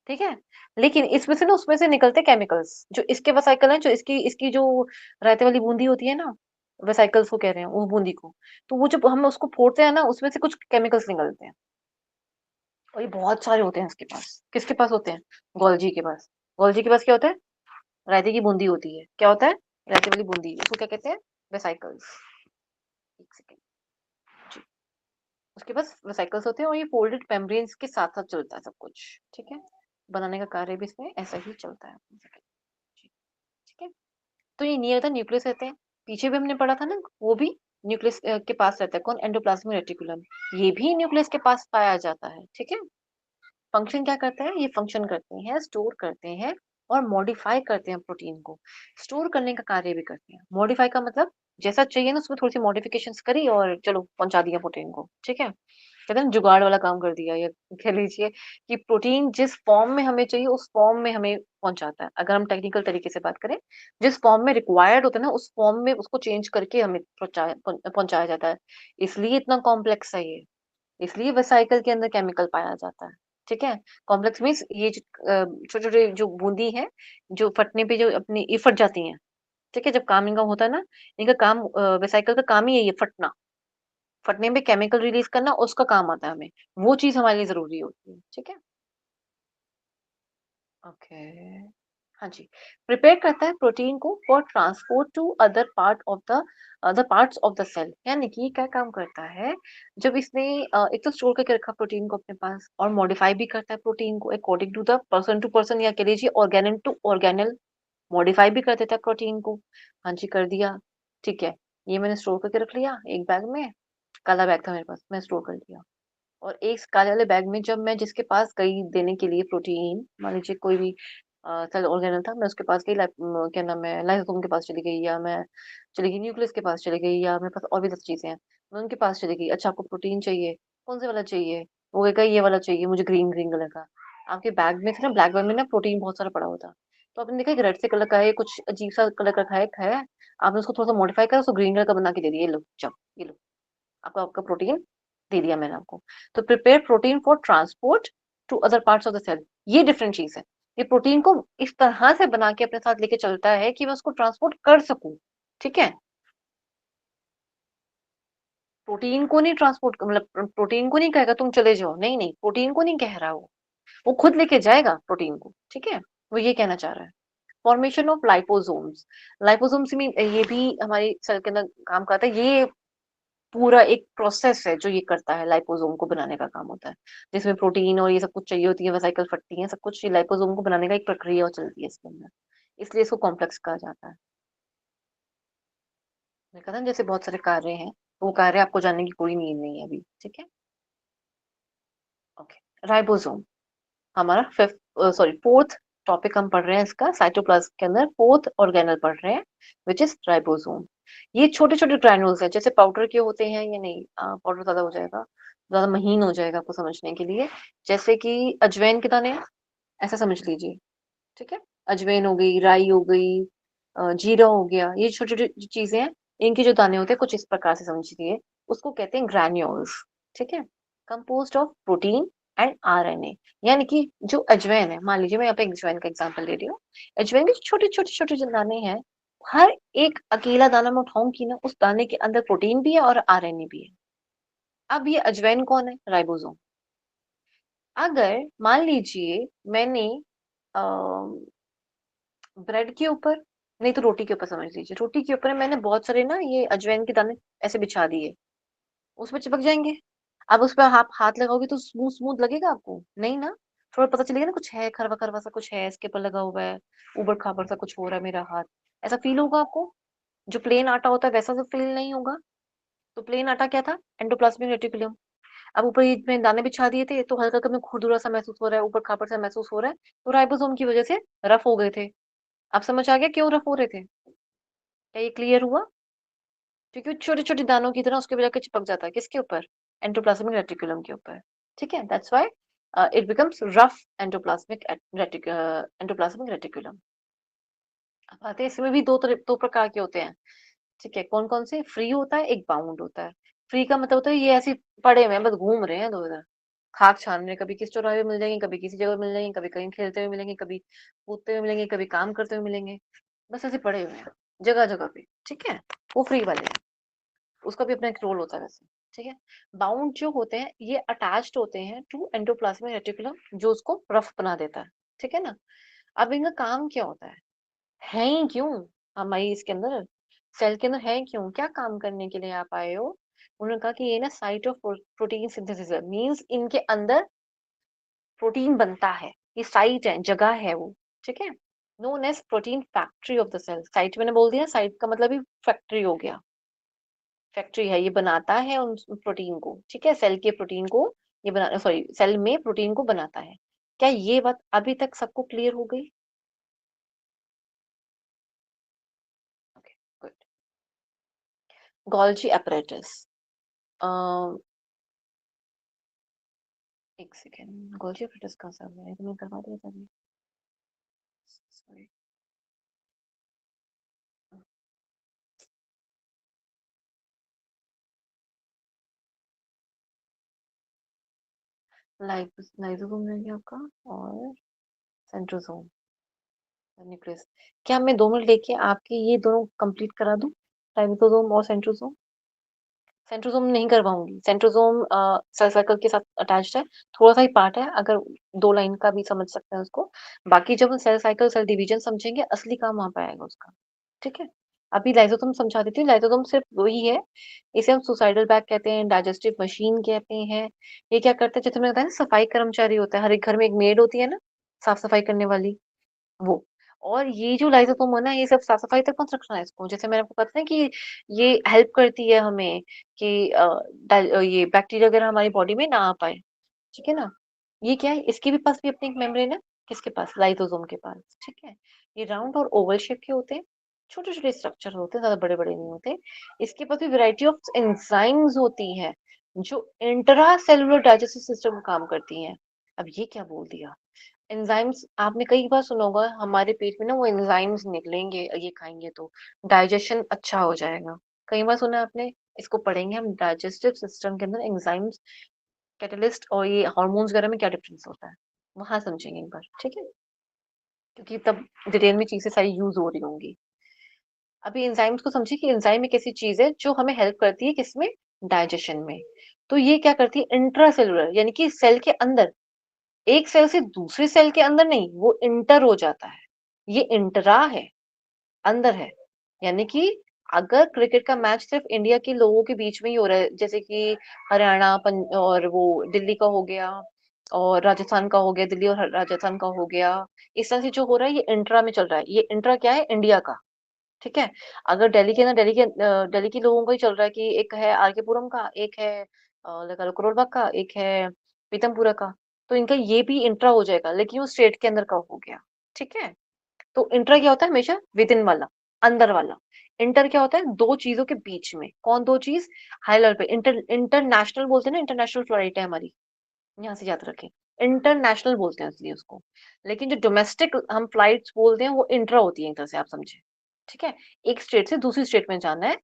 ठीक है। लेकिन इसमें से ना, उसमें से निकलते केमिकल्स, जो इसके वेसाइकल हैं, जो इसकी इसकी जो रायते वाली बूंदी होती है ना, वेसाइकल्स को कह रहे हैं वो बूंदी को। तो वो जब हम उसको फोड़ते हैं ना, उसमें से कुछ केमिकल्स निकलते हैं, और ये बहुत सारे होते हैं इसके पास। किसके पास होते हैं? गोल्जी के पास। गोल्जी के पास क्या होता है? रायते की बूंदी होती है। क्या होता है? रायते वाली बूंदी, उसको क्या कहते हैं? वेसाइकल्स। एक सेकेंड। जी। उसके पास वेसाइकल्स होते हैं, और ये फोल्डेड मेम्ब्रेन्स के साथ साथ चलता है सब कुछ, ठीक है। बनाने का कार्य भी इसमें ऐसा ही चलता है। जी, ठीक है। तो ये नियर द न्यूक्लियस रहते हैं। पीछे भी हमने पढ़ा था ना, वो भी न्यूक्लियस के पास रहता है। कौन? Endoplasmic reticulum. ये भी न्यूक्लियस के पास पाया जाता है, ठीक है। फंक्शन क्या करते हैं? ये फंक्शन करते हैं, स्टोर करते हैं और मॉडिफाई करते हैं प्रोटीन को। स्टोर करने का कार्य भी करते हैं। मॉडिफाई का मतलब जैसा चाहिए ना, उसमें थोड़ी सी मॉडिफिकेशंस करी और चलो पहुंचा दिया प्रोटीन को, ठीक है। कहते हैं ना, जुगाड़ वाला काम कर दिया, या कह लीजिए कि प्रोटीन जिस फॉर्म में हमें चाहिए उस फॉर्म में हमें पहुंचाता है। अगर हम टेक्निकल तरीके से बात करें, जिस फॉर्म में रिक्वायर्ड होता है ना, उस फॉर्म में उसको चेंज करके हमें पहुंचाया जाता है। इसलिए इतना कॉम्प्लेक्स है ये, इसलिए वेसाइकल के अंदर केमिकल पाया जाता है, ठीक है। कॉम्प्लेक्स मीन्स ये छोटे छोटे जो बूंदी है, जो फटने पे जो अपनी ये फट जाती हैं, ठीक है। जब काम इनका होता है ना, इनका काम, वेसाइकल का काम ही है ये फटना। फटने में केमिकल रिलीज करना, उसका काम आता है हमें, वो चीज हमारे लिए जरूरी होती है, ठीक है। ओके। हाँ जी। प्रिपेयर करता है प्रोटीन को for transport to other part of the other parts of the cell. यानी कि क्या काम करता है, जब इसने एक तो स्टोर करके रखा प्रोटीन को अपने पास, और मॉडिफाई भी करता है प्रोटीन को अकॉर्डिंग टू पर्सन, या कह लीजिए ऑर्गेनल टू ऑर्गेनल। मॉडिफाई भी कर देता है प्रोटीन को। हाँ जी, कर दिया, ठीक है। ये मैंने स्टोर करके रख लिया एक बैग में, काला बैग था मेरे पास, मैं स्टोर कर लिया। और एक काले वाले बैग में जब मैं जिसके पास गई देने के लिए प्रोटीन, मान लीजिए कोई भी सेल ऑर्गेनल था, मैं उसके पास गई, क्या नाम है, लाइसोसोम के पास चली गई, या मैं चली गई न्यूक्लियस के पास चली गई, या मेरे पास और भी 10 चीजें हैं, मैं उनके पास चली गई। अच्छा, आपको प्रोटीन चाहिए, कौन से वाला चाहिए? वो कहेगा ये वाला चाहिए मुझे, ग्रीन ग्रीन कलर का। आपके बैग में था ना, ब्लैक बैग में ना प्रोटीन बहुत सारा पड़ा होता। तो आपने देखा एक रेड से कलर का है, कुछ अजीब सा कलर का है, आपने उसको थोड़ा सा मॉडिफाई करा, उसको ग्रीन कलर का बना के दे दिया, ये लो चलो, ये लो, आपका आपका प्रोटीन दे दिया मैंने आपको। तो prepare protein for transport to other parts of the cell, ये डिफरेंट चीज है। ये प्रोटीन को इस तरह से बना के अपने साथ लेके चलता है कि मैं उसको ट्रांसपोर्ट कर सकूं, ठीक है। प्रोटीन को नहीं ट्रांसपोर्ट, मतलब प्रोटीन को नहीं कहेगा तुम चले जाओ, नहीं नहीं, प्रोटीन को नहीं कह रहा वो खुद लेके जाएगा प्रोटीन को, ठीक है। वो ये कहना चाह रहा है। Formation of liposomes. लाइपोसोम्स में ये भी हमारी सेल के अंदर काम करता है। ये पूरा एक प्रोसेस है जो ये करता है, लाइपोसोम को बनाने का काम होता है, जिसमें प्रोटीन और ये सब कुछ चाहिए होती है, वेसाइकल फटती है, सब कुछ ये लाइपोसोम को बनाने का एक प्रक्रिया चलती है इसके अंदर, इसलिए इसको कॉम्प्लेक्स कहा जाता है। मैंने कहा था ना, जैसे बहुत सारे कार्य हैं, वो कार्य आपको जानने की कोई नीड नहीं है अभी, ठीक है। ओके। राइबोसोम हमारा फिफ्थ, सॉरी फोर्थ टॉपिक हम पढ़ रहे हैं इसका, साइटोप्लाज्म के अंदर फोर्थ ऑर्गेनल पढ़ रहे हैं, विच इज राइबोसोम। ये छोटे छोटे ग्रैन्यूल्स हैं, जैसे पाउडर के होते हैं, या नहीं, पाउडर ज्यादा हो जाएगा, ज्यादा महीन हो जाएगा आपको समझने के लिए। जैसे कि अजवाइन के दाने, ऐसा समझ लीजिए, ठीक है। अजवाइन हो गई, राई हो गई, जीरा हो गया, ये छोटी छोटी चीजें हैं। इनके जो दाने होते हैं कुछ इस प्रकार से समझिए, उसको कहते हैं ग्रैन्यूल्स, ठीक है। Composed of protein and RNA. यानी कि जो अजवाइन है, मान लीजिए मैं यहाँ पे अजवाइन का एग्जांपल ले रही हूँ, अजवाइन के छोटे छोटे छोटे जो दाने हैं, हर एक अकेला दाना मैं उठाऊंगी ना, उस दाने के अंदर प्रोटीन भी है और आरएनए भी है। अब ये अजवाइन कौन है? राइबोसोम। अगर मान लीजिए मैंने ब्रेड के ऊपर, नहीं तो रोटी के ऊपर समझ लीजिए, रोटी के ऊपर मैंने बहुत सारे ना ये अजवाइन के दाने ऐसे बिछा दिए, उसमें चिपक जाएंगे। अब उस पर आप हाथ लगाओगे तो स्मूथ स्मूथ लगेगा आपको? नहीं ना। थोड़ा पता चलेगा ना, कुछ है, खरवा खरवा सा कुछ है इसके ऊपर लगा हुआ है, ऊबड़ खाबड़ सा कुछ हो रहा है मेरा हाथ, ऐसा फील होगा आपको? जो प्लेन आटा होता है वैसा तो फील नहीं होगा। तो प्लेन आटा क्या था? Endoplasmic reticulum. अब ऊपर ये मैंने दाने बिछा दिए थे तो हल्का हल्का में खुरदुरा सा महसूस हो रहा है, ऊपर खापड़ सा महसूस हो रहा है, तो राइबोसोम की वजह से रफ हो गए थे। अब समझ आ गया क्यों रफ हो रहे थे? क्या ये क्लियर हुआ? क्योंकि वो छोटे छोटे दानों की तरह उसके बजाय के चिपक जाता है किसके ऊपर? एंडोप्लाज्मिक रेटिकुलम के ऊपर। ठीक है, that's why it becomes rough endoplasmic reticulum. अब आते हैं, इसमें भी दो प्रकार के होते हैं। ठीक है, कौन कौन से? फ्री होता है, एक बाउंड होता है। फ्री का मतलब होता है ये ऐसे पड़े हुए हैं, बस घूम रहे हैं दो इधर, खाक छान रहे हैं, कभी किस चौराहे मिल जाएंगे, कभी किसी जगह मिल जाएंगे, कभी कहीं खेलते हुए मिलेंगे, कभी कूदते हुए मिलेंगे, कभी काम करते हुए मिलेंगे, बस ऐसे पड़े हुए हैं जगह जगह पे। ठीक है, वो फ्री वाले हैं, उसका भी अपना एक रोल होता है वैसे। ठीक है, बाउंड जो होते हैं ये अटैच्ड होते हैं टू एंडोप्लाज्मिक रेटिकुलम, जो उसको रफ बना देता है। ठीक है ना। अब इनका काम क्या होता है ही क्यों हमारी इसके अंदर, सेल के अंदर है क्यों, क्या काम करने के लिए आप आए हो? उन्होंने कहा कि ये ना साइट ऑफ प्रोटीन सिंथेसिस है, मींस इनके अंदर प्रोटीन बनता है, ये साइट है, जगह है वो। ठीक है, known as protein factory of the cell. Site मैंने बोल दिया, साइट का मतलब ही फैक्ट्री हो गया, फैक्ट्री है, ये बनाता है उन प्रोटीन को। ठीक है, सेल के प्रोटीन को ये बना, सॉरी, सेल में प्रोटीन को बनाता है। क्या ये बात अभी तक सबको क्लियर हो गई? Okay, good. गोल्जी apparatus, एक सेकेंड, गोल्जी apparatus कहाँ से आ गया? ये तो मैं करवा दिया था अभी। सॉरी, लाइसोसोम है क्या आपका? और सेंट्रोसोम, न्यूक्लियस। क्या मैं 2 मिनट लेके आपके ये दोनों कंप्लीट करा दूं, राइबोसोम और सेंट्रोसोम? सेंट्रोसोम नहीं करवाऊंगी, सेंट्रोसोम सेल साइकिल के साथ अटैच्ड है, थोड़ा सा ही पार्ट है, अगर 2 लाइन का भी समझ सकते हैं उसको। बाकी जब हम सेल साइकिल सेल डिवीजन समझेंगे, असली काम वहां पे आएगा उसका। ठीक है, अभी लाइसोसोम समझा देती हूँ। लाइसोसोम सिर्फ वही है, इसे हम सुसाइडल बैग कहते हैं, डाइजेस्टिव मशीन कहते हैं। ये क्या करते हैं, जैसे मैंने बताया ना, सफाई कर्मचारी होता है, हर एक घर में एक मेड होती है ना, साफ सफाई करने वाली, वो। और ये जो लाइसोसोम है ना, ये सब साफ सफाई तक मत रखना है इसको, जैसे मैंने आपको पता है कि ये हेल्प करती है हमें कि ये बैक्टीरिया वगैरह हमारी बॉडी में ना आ पाए। ठीक है ना। ये क्या है, इसके भी पास भी अपनी एक मेम्ब्रेन है, किसके पास? लाइसोसोम के पास। ठीक है, ये राउंड और ओवल शेप के होते हैं, छोटे छोटे स्ट्रक्चर होते हैं, ज्यादा बड़े बड़े नहीं होते। इसके पास भी वैरायटी ऑफ एंजाइम्स होती हैं जो इंट्रा सेलुलर डाइजेस्टिव सिस्टम में काम करती हैं। अब ये क्या बोल दिया? एंजाइम्स आपने कई बार सुना होगा, हमारे पेट में ना वो एंजाइम्स निकलेंगे ये खाएंगे तो डाइजेशन अच्छा हो जाएगा। कई बार सुना है आपने, इसको पढ़ेंगे हम, डाइजेस्टिव सिस्टम के अंदर एंजाइम्स, कैटलिस्ट और ये हार्मोन्स वगैरह में क्या डिफरेंस होता है, वहां समझेंगे एक बार। ठीक है, क्योंकि तब डिटेल में चीजें सारी यूज हो रही होंगी। अभी एंजाइम्स को समझिए कि एंजाइम एक ऐसी चीज है जो हमें हेल्प करती है किसमें? डाइजेशन में। तो ये क्या करती है? इंट्रासेलुलर, यानी कि सेल के अंदर, एक सेल से दूसरे सेल के अंदर नहीं, वो इंटर हो जाता है। ये इंटरा है, अंदर है। यानी कि अगर क्रिकेट का मैच सिर्फ इंडिया के लोगों के बीच में ही हो रहा है, जैसे कि हरियाणा और वो दिल्ली का हो गया, और राजस्थान का हो गया, दिल्ली और राजस्थान का हो गया, इस तरह से जो हो रहा है ये इंट्रा में चल रहा है। ये इंट्रा क्या है? इंडिया का। ठीक है, अगर दिल्ली के ना, दिल्ली के लोगों का ही चल रहा है कि एक है आर के पुरम का, एक है लगा लो करोल बाग का, एक है पीतमपुरा का, तो इनका ये भी इंट्रा हो जाएगा, लेकिन वो स्टेट के अंदर का हो गया। ठीक है, तो इंट्रा क्या होता है? हमेशा विद इन वाला, अंदर वाला। इंटर क्या होता है? दो चीजों के बीच में। कौन दो चीज? हाई लेवल पे इंटरनेशनल बोलते हैं ना, इंटरनेशनल फ्लाइट है हमारी, यहाँ से याद रखें, इंटरनेशनल बोलते हैं इसलिए उसको। लेकिन जो डोमेस्टिक हम फ्लाइट्स बोलते हैं वो इंट्रा होती है, एक तरह से आप समझे। ठीक है, एक स्टेट से दूसरी स्टेट में जाना है,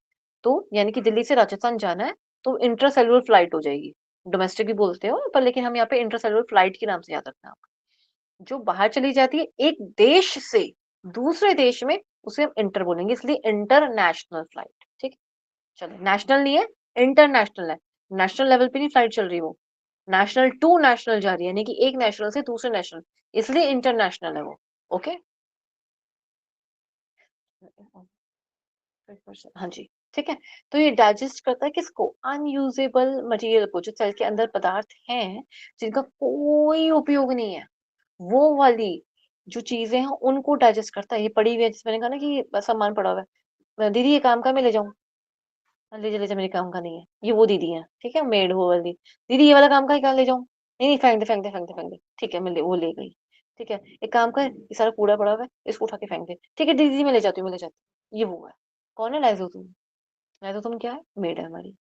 तो यानी कि दिल्ली से राजस्थान जाना है, तो इंट्रा सेलुलर फ्लाइट हो जाएगी, डोमेस्टिक भी बोलते हो, पर लेकिन हम यहाँ पे इंटरसेलुलर फ्लाइट के नाम से याद रखना आप। जो बाहर चली जाती है एक देश से दूसरे देश में, उसे हम इंटर बोलेंगे, इसलिए इंटरनेशनल फ्लाइट। ठीक है, चलो नेशनल नहीं है, इंटरनेशनल है। नेशनल लेवल पे नहीं फ्लाइट चल रही वो, नेशनल टू नेशनल जा रही है, यानी कि एक नेशनल से दूसरे नेशनल, इसलिए इंटरनेशनल है वो। ओके, हाँ जी, ठीक है। तो ये डाइजेस्ट करता है किसको? अनयूजेबल मटेरियल को, जो सेल के अंदर पदार्थ हैं जिनका कोई उपयोग नहीं है, वो वाली जो चीजें हैं उनको डाइजेस्ट करता है। ये पड़ी हुई है, जिसमें मैंने कहा ना कि बस सामान पड़ा हुआ है, दीदी ये काम का मैं ले जाऊं, ले जा ले जा, मेरे काम का नहीं है, ये वो दीदी है, ठीक है, मेड वो वाली दीदी, ये वाला काम का है, क्या ले जाऊं? नहीं नहीं, फेंक दे फेंक दे फेंक दे फेंक दे, ठीक है, वो ले गई। ठीक है, एक काम कर, ये सारा कूड़ा पड़ा हुआ है, इसको उठा के फेंक दे, ठीक है दीदी मैं ले जाती हूँ, मैं ले जाती हूँ। ये वो है। कौन है? लाइजोसोम। लाइजोसोम क्या है? मेड है हमारी।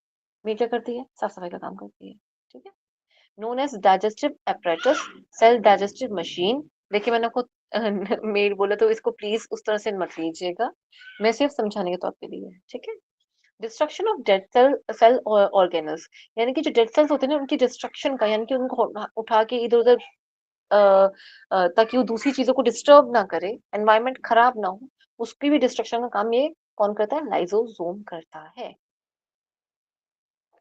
मेड क्या करती है? साफ सफाई का काम करती है। ठीक है, known as digestive apparatus, cell digestive machine. देखिए मैंने आपको मेड बोला, तो इसको प्लीज उस तरह से मत लीजिएगा, मैं सिर्फ समझाने के तौर पे ली है। ठीक है, destruction of dead cell organelles, यानी कि जो डेड सेल्स होते हैं ना, उनकी डिस्ट्रक्शन का, यानी कि उनको उठा के इधर उधर, ताकि वो दूसरी चीजों को डिस्टर्ब ना करे, एनवायरनमेंट खराब ना हो, उसकी भी डिस्ट्रक्शन का काम ये कौन करता है? लाइजोसोम करता है।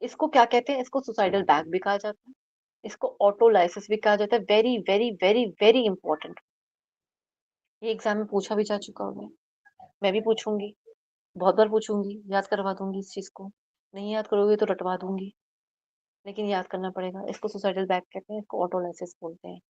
इसको क्या कहते हैं? इसको सुसाइडल बैग भी कहा जाता है, इसको ऑटोलाइसिस भी कहा जाता है। Very very very very important. ये एग्जाम में पूछा भी जा चुका है, मैं भी पूछूंगी, बहुत बार पूछूंगी, याद करवा दूंगी इस चीज को। नहीं याद करोगे तो रटवा दूंगी, लेकिन याद करना पड़ेगा। इसको सुसाइडल बैग कहते हैं, इसको ऑटोलाइसिस बोलते हैं।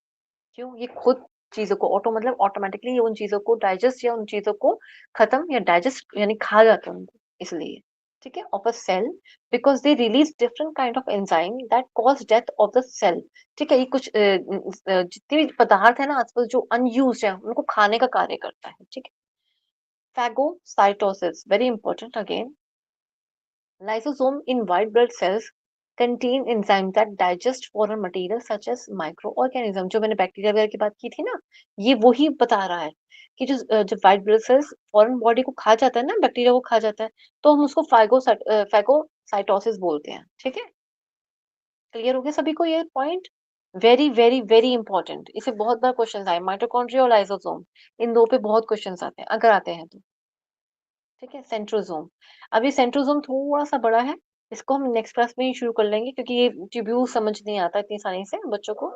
क्यों? ये खुद चीजों को, ऑटो मतलब ऑटोमेटिकली, ये उन चीजों को डाइजेस्ट, या उन चीजों को खत्म या डाइजेस्ट यानी खा जाते हैं उनको, इसलिए। ठीक है, of a cell, because they release different kind of enzyme that cause death of the cell. ठीक है, ये कुछ जितने भी पदार्थ है ना आसपास जो अनयूज है, उनको खाने का कार्य करता है। ठीक है, phagocytosis, very important again. Lysosome in white blood cells contain enzymes that digest foreign material such as microorganism। जो मैंने बैक्टीरिया वगैरह की बात की थी ना, ये वही बता रहा है कि जब white blood cells foreign body को खा जाता है ना, बैक्टीरिया को खा जाता है, तो हम उसको फैगोसाइटोसिस बोलते हैं। ठीक है, क्लियर हो गया सभी को ये point? Very very very important, इसे बहुत बार क्वेश्चन आए, माइटोकॉन्ड्रिया और लाइसोसोम, इन दो पे बहुत क्वेश्चन आते हैं, अगर आते हैं तो। ठीक है, सेंट्रोसोम। अब ये सेंट्रोसोम थोड़ा सा बड़ा है, इसको हम नेक्स्ट क्लास में ही शुरू कर लेंगे, क्योंकि ये ट्यूब्यूल समझ नहीं आता इतनी आसानी से बच्चों को।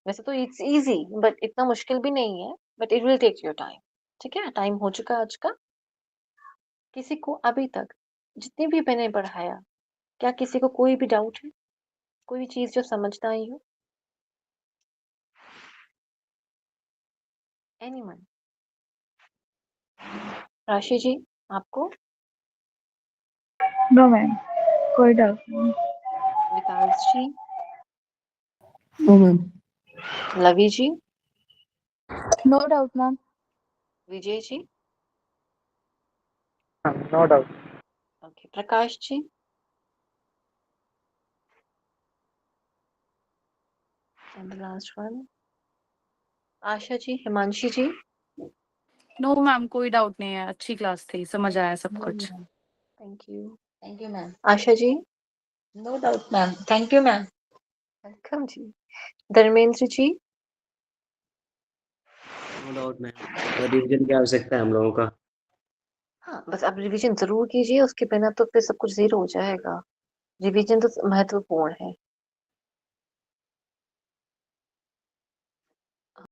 वैसे तो इट्स इजी, बट इतना मुश्किल भी नहीं है, but it will take your time. ठीक है, टाइम हो चुका है आज का। किसी को अभी तक जितनी भी मैंने पढ़ाया, क्या किसी को कोई भी डाउट है? कोई भी चीज जो समझ ना आई हो? एनीवन? राशि जी, आपको? नो मैम, कोई डाउट नहीं। Vikas ji? No ma'am. Lavi ji? No doubt ma'am. Vijay ji? No doubt. Okay, Prakash ji? And the last one, Asha ji, Himanshi ji? No ma'am, कोई डाउट नहीं है, अच्छी क्लास थी, समझ आया सब कुछ। Thank you. Thank you ma'am. Asha ji? No doubt ma'am, thank you ma'am. Welcome जी। Dharmendra ji? No doubt ma'am, revision की आवश्यकता है हम लोगों का। हाँ, बस आप रिवीजन जरूर कीजिए, उसके बिना तो फिर सब कुछ जीरो हो जाएगा। रिवीजन तो महत्वपूर्ण है।